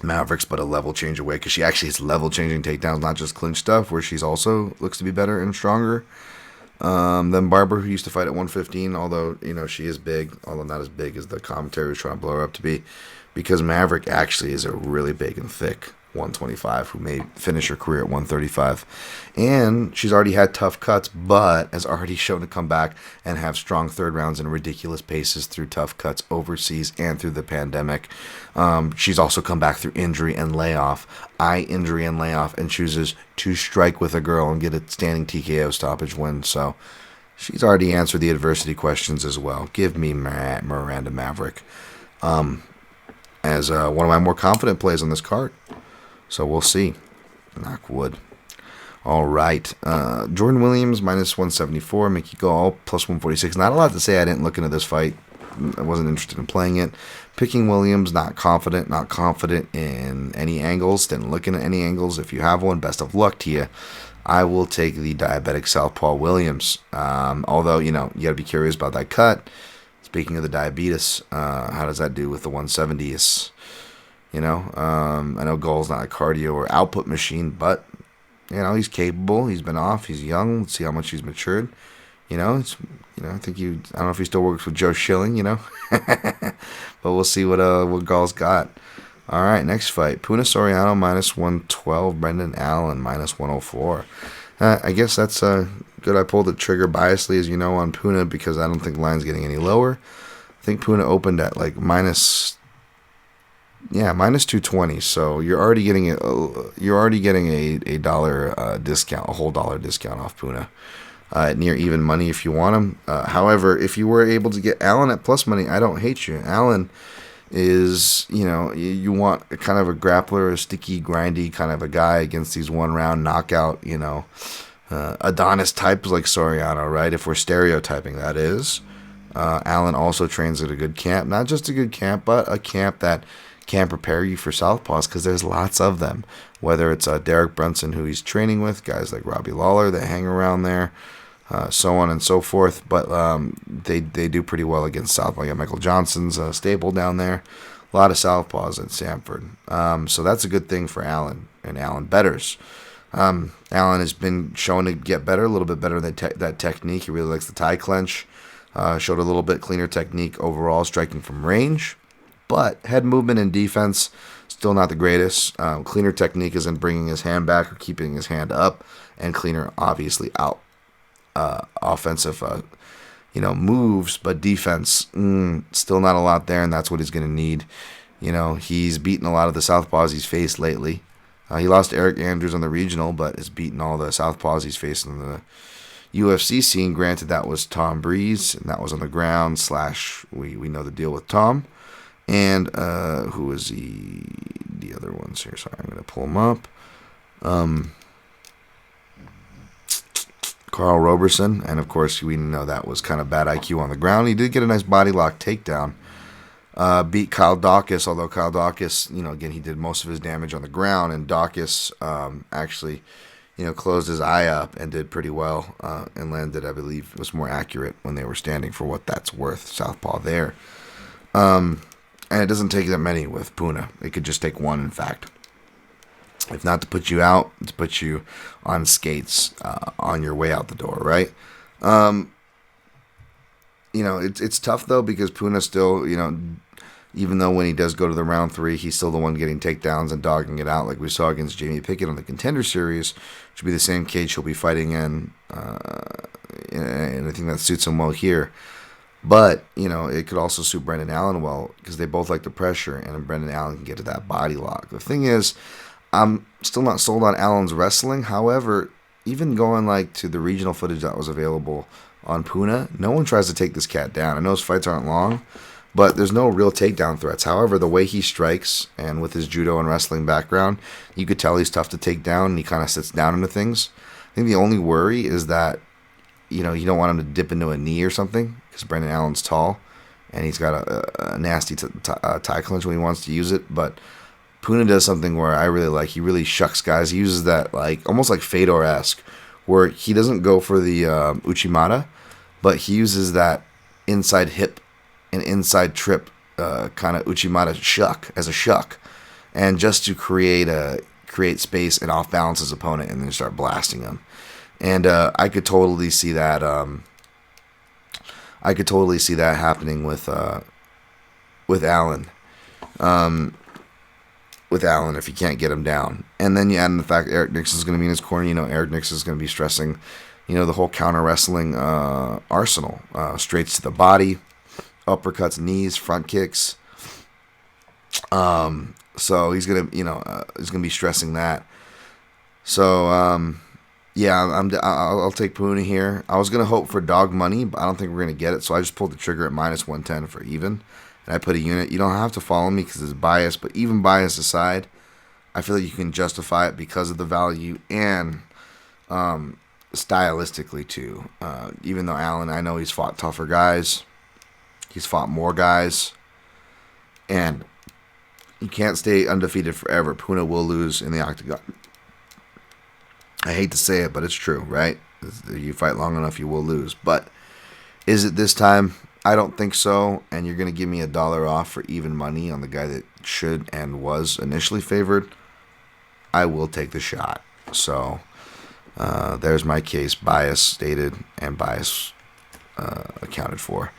Maverick's but a level change away, because she actually has level changing takedowns, not just clinch stuff, where she's also looks to be better and stronger than Barber, who used to fight at 115, although, she is big, although not as big as the commentary was trying to blow her up to be, because Maverick actually is a really big and thick 125 who may finish her career at 135. And she's already had tough cuts, but has already shown to come back and have strong third rounds and ridiculous paces through tough cuts overseas and through the pandemic. She's also come back through injury and layoff, injury and layoff, and chooses to strike with a girl and get a standing TKO stoppage win. So she's already answered the adversity questions as well. Give me Miranda Maverick as one of my more confident plays on this card. So we'll see. Knock wood. All right. Jordan Williams, -174. Mickey Gall, +146. Not a lot to say. I didn't look into this fight. I wasn't interested in playing it. Picking Williams, not confident in any angles. Didn't look into any angles. If you have one, best of luck to you. I will take the diabetic southpaw Williams. Although, you got to be curious about that cut. Speaking of the diabetes, how does that do with the 170s? I know Gall's not a cardio or output machine, but, he's capable. He's been off. He's young. Let's see how much he's matured. I think I don't know if he still works with Joe Schilling, but we'll see what Gall's got. All right, next fight. Puna Soriano minus 112. Brendan Allen minus 104. I guess that's good. I pulled the trigger biasly, as you know, on Puna because I don't think the line's getting any lower. I think Puna opened at like minus 220. So you're already getting a dollar discount, a whole dollar discount off Puna. Near even money if you want him. However, if you were able to get Allen at plus money, I don't hate you. Allen is, you want a kind of a grappler, a sticky, grindy kind of a guy against these one-round knockout, Adonis types like Soriano, right? If we're stereotyping, that is. Allen also trains at a good camp. Not just a good camp, but a camp that can prepare you for southpaws because there's lots of them. Whether it's Derek Brunson, who he's training with, guys like Robbie Lawler that hang around there, so on and so forth. But they do pretty well against southpaw. You got Michael Johnson's staple down there. A lot of southpaws at Sanford. So that's a good thing for Allen and Allen bettors. Allen has been shown to get better, a little bit better than that technique. He really likes the tie clench. Showed a little bit cleaner technique overall, striking from range. But head movement and defense, still not the greatest. Cleaner technique is in bringing his hand back or keeping his hand up, and cleaner, obviously, out offensive, moves. But defense, still not a lot there, and that's what he's going to need. He's beaten a lot of the southpaws he's faced lately. He lost to Eric Andrews on the regional, but has beaten all the southpaws he's faced in the UFC scene. Granted, that was Tom Breeze, and that was on the ground / we know the deal with Tom. And who is the other ones here? Sorry, I'm going to pull them up. Carl Roberson, and of course we know that was kind of bad IQ on the ground. He did get a nice body lock takedown. Beat Kyle Dawkins, although Kyle Dawkins, again, he did most of his damage on the ground, and Dawkins actually, closed his eye up and did pretty well and landed, I believe, it was more accurate when they were standing for what that's worth, southpaw there. And it doesn't take that many with Puna. It could just take one, in fact. If not to put you out, to put you on skates on your way out the door, right? It's tough, though, because Puna still, even though when he does go to the round 3, he's still the one getting takedowns and dogging it out like we saw against Jamie Pickett on the Contender Series, which will be the same cage he'll be fighting in, and I think that suits him well here. But, it could also suit Brendan Allen well because they both like the pressure, and Brendan Allen can get to that body lock. The thing is, I'm still not sold on Allen's wrestling. However, even going to the regional footage that was available on Puna, no one tries to take this cat down. I know his fights aren't long, but there's no real takedown threats. However, the way he strikes, and with his judo and wrestling background, you could tell he's tough to take down, and he kind of sits down into things. I think the only worry is that, you don't want him to dip into a knee or something, because Brendan Allen's tall, and he's got a nasty tie clinch when he wants to use it. But Puna does something where I really like. He really shucks guys. He uses that almost like Fedor-esque, where he doesn't go for the Uchimata, but he uses that inside hip and inside trip kind of Uchimata shuck as a shuck, and just to create space and off balance his opponent, and then start blasting him. And I could totally see that. I could totally see that happening with Allen. With Allen, if you can't get him down, and then you add in the fact Eric Nixon's going to be in his corner. Eric Nixon's going to be stressing, the whole counter wrestling arsenal, straights to the body, uppercuts, knees, front kicks. So he's gonna, he's gonna be stressing that. So I'll take Puna here. I was gonna hope for dog money, but I don't think we're gonna get it. So I just pulled the trigger at minus 110 for even, and I put a unit. You don't have to follow me because it's biased, but even bias aside, I feel like you can justify it because of the value and stylistically too. Even though Allen, I know he's fought tougher guys, he's fought more guys, and you can't stay undefeated forever. Puna will lose in the octagon. I hate to say it, but it's true, right? You fight long enough, you will lose. But is it this time? I don't think so. And you're going to give me $1 off for even money on the guy that should and was initially favored. I will take the shot. So there's my case. Bias stated and bias accounted for.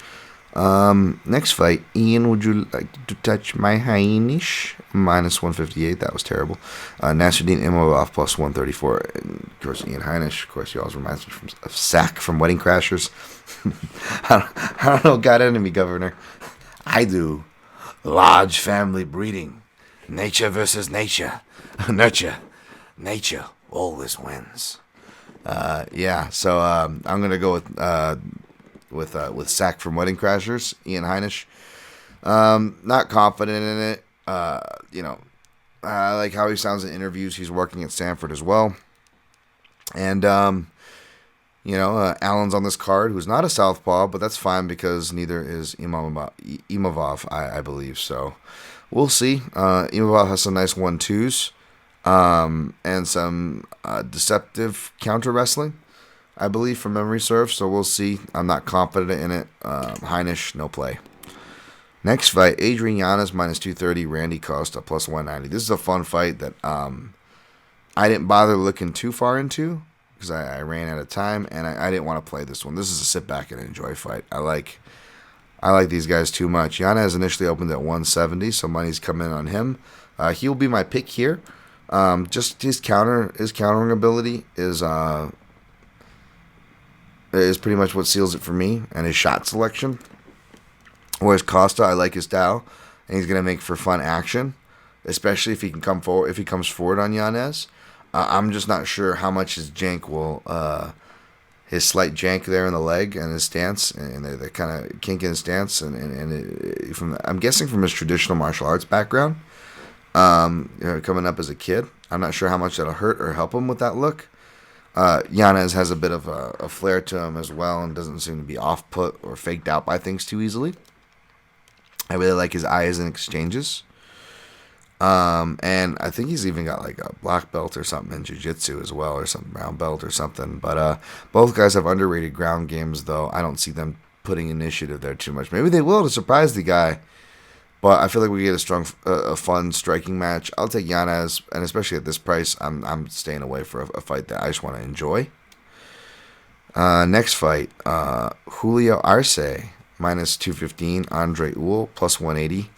Next fight, Ian, would you like to touch my Heinisch? Minus 158, that was terrible. Nasruddin Imavov plus 134. And of course, Ian Heinisch, of course, he always reminds me of Sack from Wedding Crashers. I don't know, God enemy, Governor. I do. Large family breeding. Nature versus nature. Nurture. Nature always wins. So I'm going to go with Sack from Wedding Crashers, Ian Heinisch. Not confident in it. I like how he sounds in interviews. He's working at Stanford as well. And, Allen's on this card, who's not a southpaw, but that's fine because neither is Imavov, I believe. So we'll see. Imavov has some nice 1-2s and some deceptive counter wrestling, I believe, from memory serve. So we'll see. I'm not confident in it. Heinisch, no play. Next fight, Adrian Yanez minus 230, Randy Costa plus 190. This is a fun fight that I didn't bother looking too far into because I ran out of time, and I didn't want to play this one. This is a sit back and enjoy fight. I like these guys too much. Yanez initially opened at 170, so money's come in on him. He will be my pick here. Just his countering ability is pretty much what seals it for me, and his shot selection. Whereas Costa, I like his style, and he's gonna make for fun action, especially if he can come forward. If he comes forward on Yanez, I'm just not sure how much his jank will, his slight jank there in the leg and his stance, and the kind of kink in his stance, I'm guessing from his traditional martial arts background, coming up as a kid. I'm not sure how much that'll hurt or help him with that look. Yanez has a bit of a flair to him as well, and doesn't seem to be off-put or faked out by things too easily. I really like his eyes and exchanges. And I think he's even got like a black belt or something in jiu-jitsu as well, or some brown belt or something. But both guys have underrated ground games, though. I don't see them putting initiative there too much. Maybe they will to surprise the guy. But I feel like we get a strong, fun striking match. I'll take Yanez, and especially at this price, I'm staying away for a fight that I just want to enjoy. Next fight, Julio Arce, minus 215, Andre Ewell, plus 180.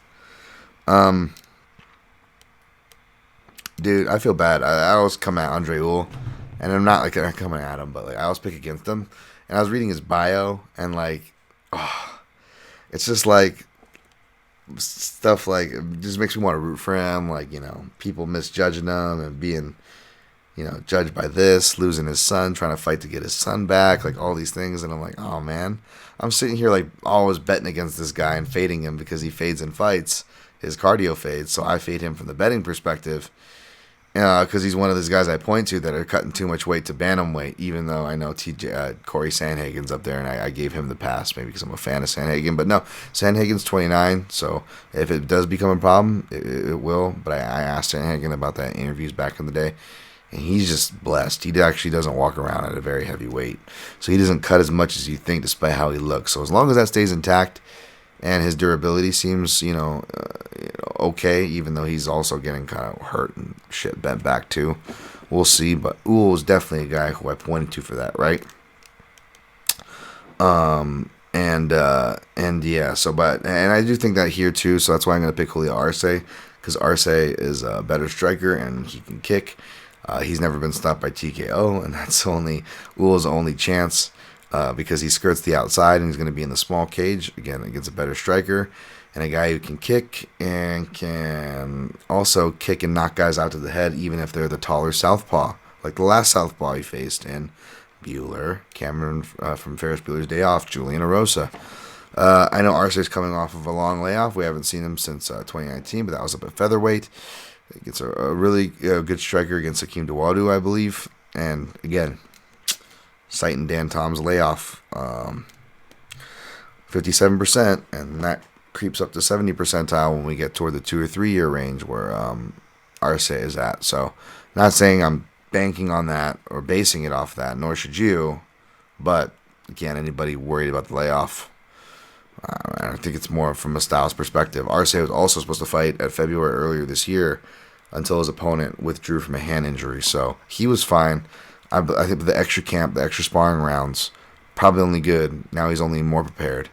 Dude, I feel bad. I always come at Andre Ewell, and I'm not like coming at him, but like I always pick against him. And I was reading his bio, and it's just like stuff like it just makes me want to root for him. Like, people misjudging him and being, judged by this, losing his son, trying to fight to get his son back, like all these things. And I'm like, oh man, I'm sitting here like always betting against this guy and fading him because he fades in fights. His cardio fades, so I fade him from the betting perspective. Because he's one of those guys I point to that are cutting too much weight to bantamweight, even though I know Corey Sandhagen's up there, and I gave him the pass, maybe because I'm a fan of Sandhagen. But no, Sandhagen's 29, so if it does become a problem, it will. But I asked Sandhagen about that in interviews back in the day, and he's just blessed. He actually doesn't walk around at a very heavy weight, so he doesn't cut as much as you think despite how he looks. So as long as that stays intact, and his durability seems, okay, even though he's also getting kind of hurt and shit bent back too. We'll see, but Ewell is definitely a guy who I pointed to for that, right? And I do think that here too, so that's why I'm going to pick Julio Arce, because Arce is a better striker and he can kick. He's never been stopped by TKO, and that's Ewell's only chance. Because he skirts the outside and he's going to be in the small cage, again, against a better striker and a guy who can kick and can also kick and knock guys out to the head, even if they're the taller southpaw, like the last southpaw he faced in Cameron from Ferris Bueller's Day Off, Julian Erosa. I know Arce's coming off of a long layoff. We haven't seen him since 2019, but that was up at featherweight. He gets a really good striker against Hakeem Dawodu, I believe. And again, citing Dan Tom's layoff, 57%, and that creeps up to 70 percentile when we get toward the 2 or 3 year range where Arce is at. So, not saying I'm banking on that or basing it off that, nor should you. But again, anybody worried about the layoff, I think it's more from a styles perspective. Arce was also supposed to fight at February earlier this year until his opponent withdrew from a hand injury, so he was fine. I think the extra camp, the extra sparring rounds, probably only good. Now he's only more prepared.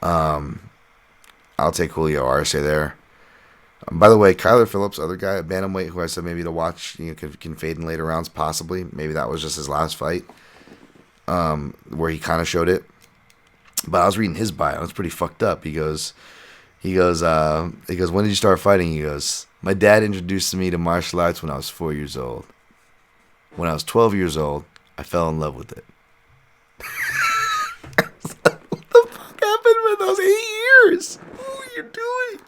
I'll take Julio Arce there. By the way, Kyler Phillips, other guy at bantamweight, who I said maybe to watch, can fade in later rounds, possibly. Maybe that was just his last fight, where he kind of showed it. But I was reading his bio. It's pretty fucked up. He goes, when did you start fighting? He goes, my dad introduced me to martial arts when I was 4 years old. When I was 12 years old, I fell in love with it. What the fuck happened with those 8 years? What are you doing?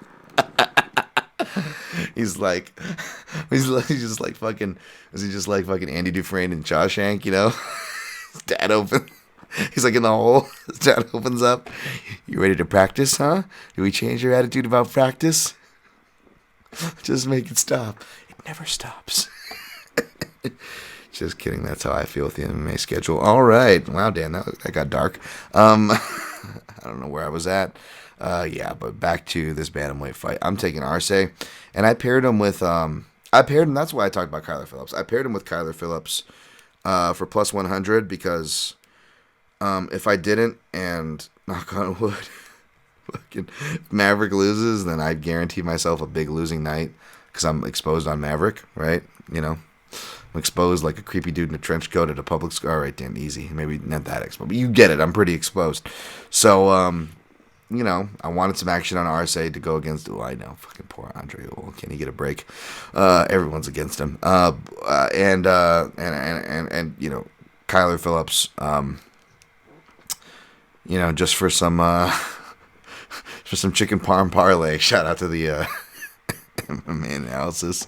He's just like fucking. Is he just like fucking Andy Dufresne in Shawshank? His dad open. He's like in the hole. His dad opens up. You ready to practice, huh? Do we change your attitude about practice? Just make it stop. It never stops. Just kidding. That's how I feel with the MMA schedule. All right. Wow, Dan, that got dark. I don't know where I was at. But back to this bantamweight fight. I'm taking Arce, and I paired him with that's why I talked about Kyler Phillips. I paired him with Kyler Phillips for plus 100 because if I didn't, and knock on wood, fucking Maverick loses, then I guarantee myself a big losing night because I'm exposed on Maverick, right? I'm exposed like a creepy dude in a trench coat at a public school. All right, Dan, easy. Maybe not that exposed, but you get it. I'm pretty exposed. So, I wanted some action on Arce to go against. Oh, I know, fucking poor Andre. Oh, can he get a break? Everyone's against him. And Kyler Phillips. Just for some chicken parm parlay. Shout out to the MMA analysis.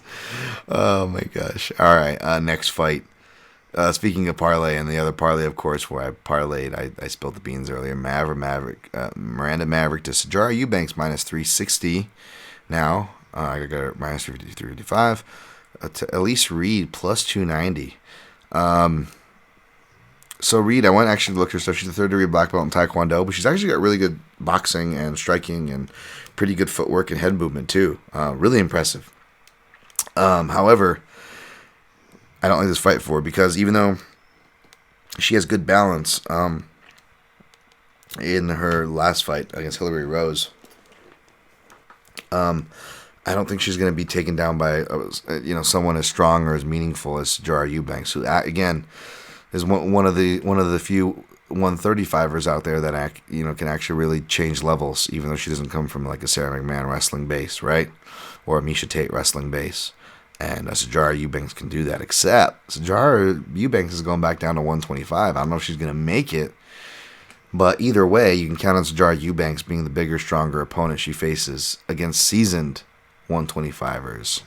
Oh my gosh! All right, next fight. Speaking of parlay, and the other parlay, of course, where I parlayed, I spilled the beans earlier. Miranda Maverick to Sajara Eubanks minus 360. Now I got her minus 355. Elise Reed plus 290. So Reed, I went actually to look her stuff. She's a third degree black belt in Taekwondo, but she's actually got really good boxing and striking and pretty good footwork and head movement too. Really impressive. However, I don't like this fight for her because even though she has good balance in her last fight against Hillary Rose, I don't think she's going to be taken down by someone as strong or as meaningful as Sajara Eubanks, who again is one of the few 135ers out there that can actually really change levels, even though she doesn't come from like a Sarah McMahon wrestling base, right, or a Misha Tate wrestling base. And Sajara Eubanks can do that, except Sajara Eubanks is going back down to 125. I don't know if she's going to make it, but either way, you can count on Sajara Eubanks being the bigger, stronger opponent she faces against seasoned 125ers.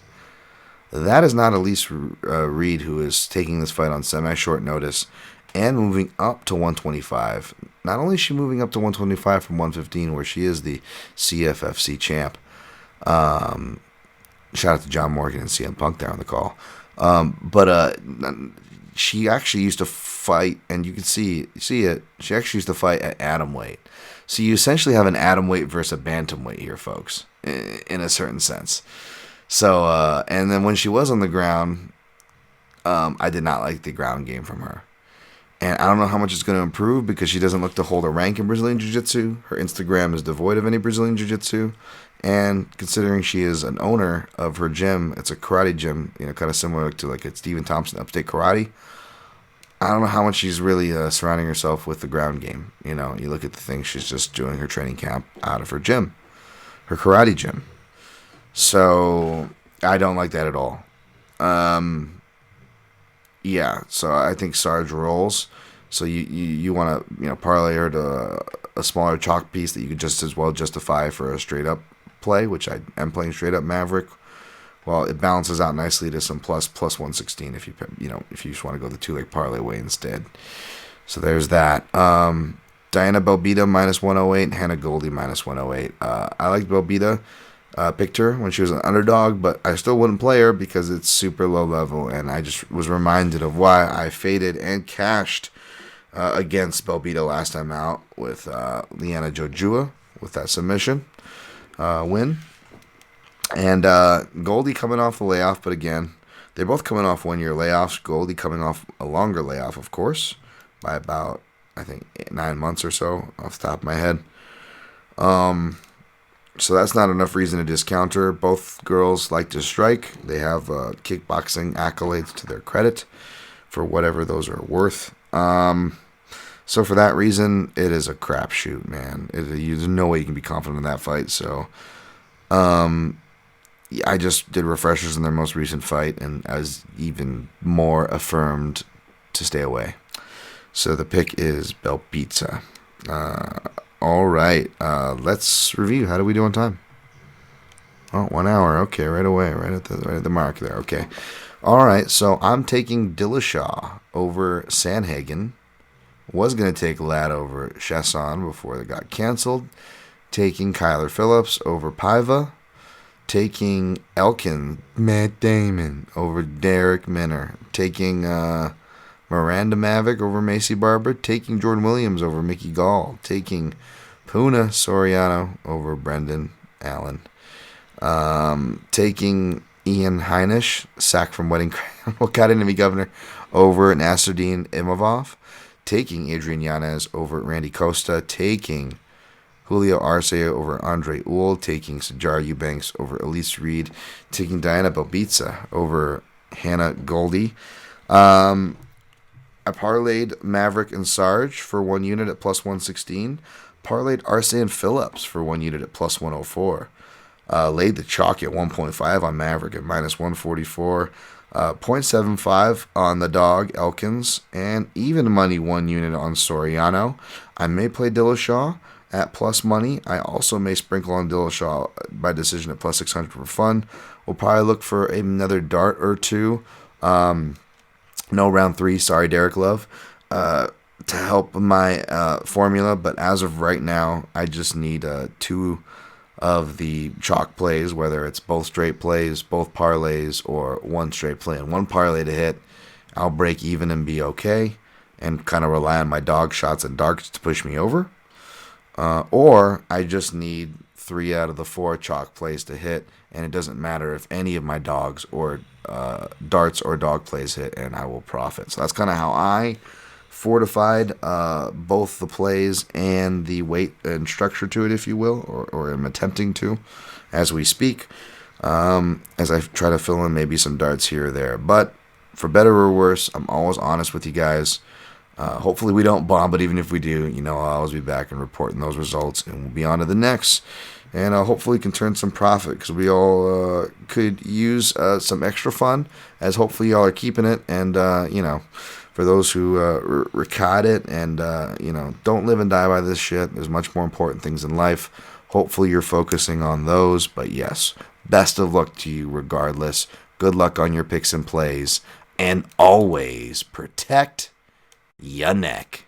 That is not Elise Reed, who is taking this fight on semi-short notice and moving up to 125. Not only is she moving up to 125 from 115, where she is the CFFC champ. Shout out to John Morgan and CM Punk there on the call. But she actually used to fight, and you can see it. She actually used to fight at atomweight. So you essentially have an atomweight versus a bantamweight here, folks, in a certain sense. So, and then when she was on the ground, I did not like the ground game from her. And I don't know how much it's going to improve because she doesn't look to hold a rank in Brazilian Jiu-Jitsu. Her Instagram is devoid of any Brazilian Jiu-Jitsu. And considering she is an owner of her gym, it's a karate gym, kind of similar to like a Stephen Thompson Upstate Karate. I don't know how much she's really surrounding herself with the ground game. You look at the things she's just doing her training camp out of her gym, her karate gym. So I don't like that at all. So I think Sarge rolls. So you want to parlay her to a smaller chalk piece that you could just as well justify for a straight up play, which I am playing straight up Maverick. Well, it balances out nicely to some plus 116 if you just want to go the 2-leg parlay way instead. So there's that. Diana Belbita minus 108 and Hannah Goldie minus 108. I liked Belbita. Picked her when she was an underdog, but I still wouldn't play her because it's super low level, and I just was reminded of why I faded and cashed against Belbita last time out with Liana Jojua with that submission win. And Goldie coming off the layoff, but again, they're both coming off 1-year layoffs. Goldie coming off a longer layoff, of course, by about, I think, 9 months or so off the top of my head. So that's not enough reason to discount her. Both girls like to strike. They have kickboxing accolades to their credit for whatever those are worth. So for that reason, it is a crapshoot, man. There's no way you can be confident in that fight. So I just did refreshers in their most recent fight, and I was even more affirmed to stay away. So the pick is Belbitsa. All right, let's review. How do we do on time? Oh, 1 hour. Okay, right away, right at the mark there. Okay, all right. So I'm taking Dillashaw over Sanhagen. Was gonna take Ladd over Chasson before they got canceled. Taking Kyler Phillips over Paiva. Taking Elkin, Matt Damon, over Derek Minner. Taking Miranda Mavic over Macy Barber. Taking Jordan Williams over Mickey Gall. Taking Puna Soriano over Brendan Allen. Taking Ian Heinisch, sack from Wedding Crown, Academy Governor, over Nasruddin Imavov. Taking Adrian Yanez over Randy Costa. Taking Julio Arce over Andre Uhl, taking Sajar Eubanks over Elise Reed, taking Diana Belbitsa over Hannah Goldie. I parlayed Maverick and Sarge for 1 unit at plus 116. Parlayed Arce and Phillips for 1 unit at plus 104. Laid the chalk at 1.5 on Maverick at minus 144. 0.75 on the dog Elkins, and even money 1 unit on Soriano. I may play Dillashaw at plus money. I also may sprinkle on Dillashaw by decision at plus 600 for fun. We'll probably look for another dart or two. No round 3, sorry Derek Love, to help my formula. But as of right now, I just need 2 of the chalk plays, whether it's both straight plays, both parlays, or 1 straight play and 1 parlay to hit. I'll break even and be okay, and kind of rely on my dog shots and darts to push me over. Or I just need 3 out of the 4 chalk plays to hit, and it doesn't matter if any of my dogs or darts or dog plays hit, and I will profit. So that's kind of how I fortified both the plays and the weight and structure to it, if you will, or am attempting to as we speak, as I try to fill in maybe some darts here or there. But for better or worse, I'm always honest with you guys. Hopefully we don't bomb, but even if we do, I'll always be back and reporting those results, and we'll be on to the next. And hopefully can turn some profit, because we all could use some extra fun, as hopefully y'all are keeping it. And, for those who recod it and, don't live and die by this shit, there's much more important things in life. Hopefully you're focusing on those. But yes, best of luck to you regardless. Good luck on your picks and plays. And always protect your neck.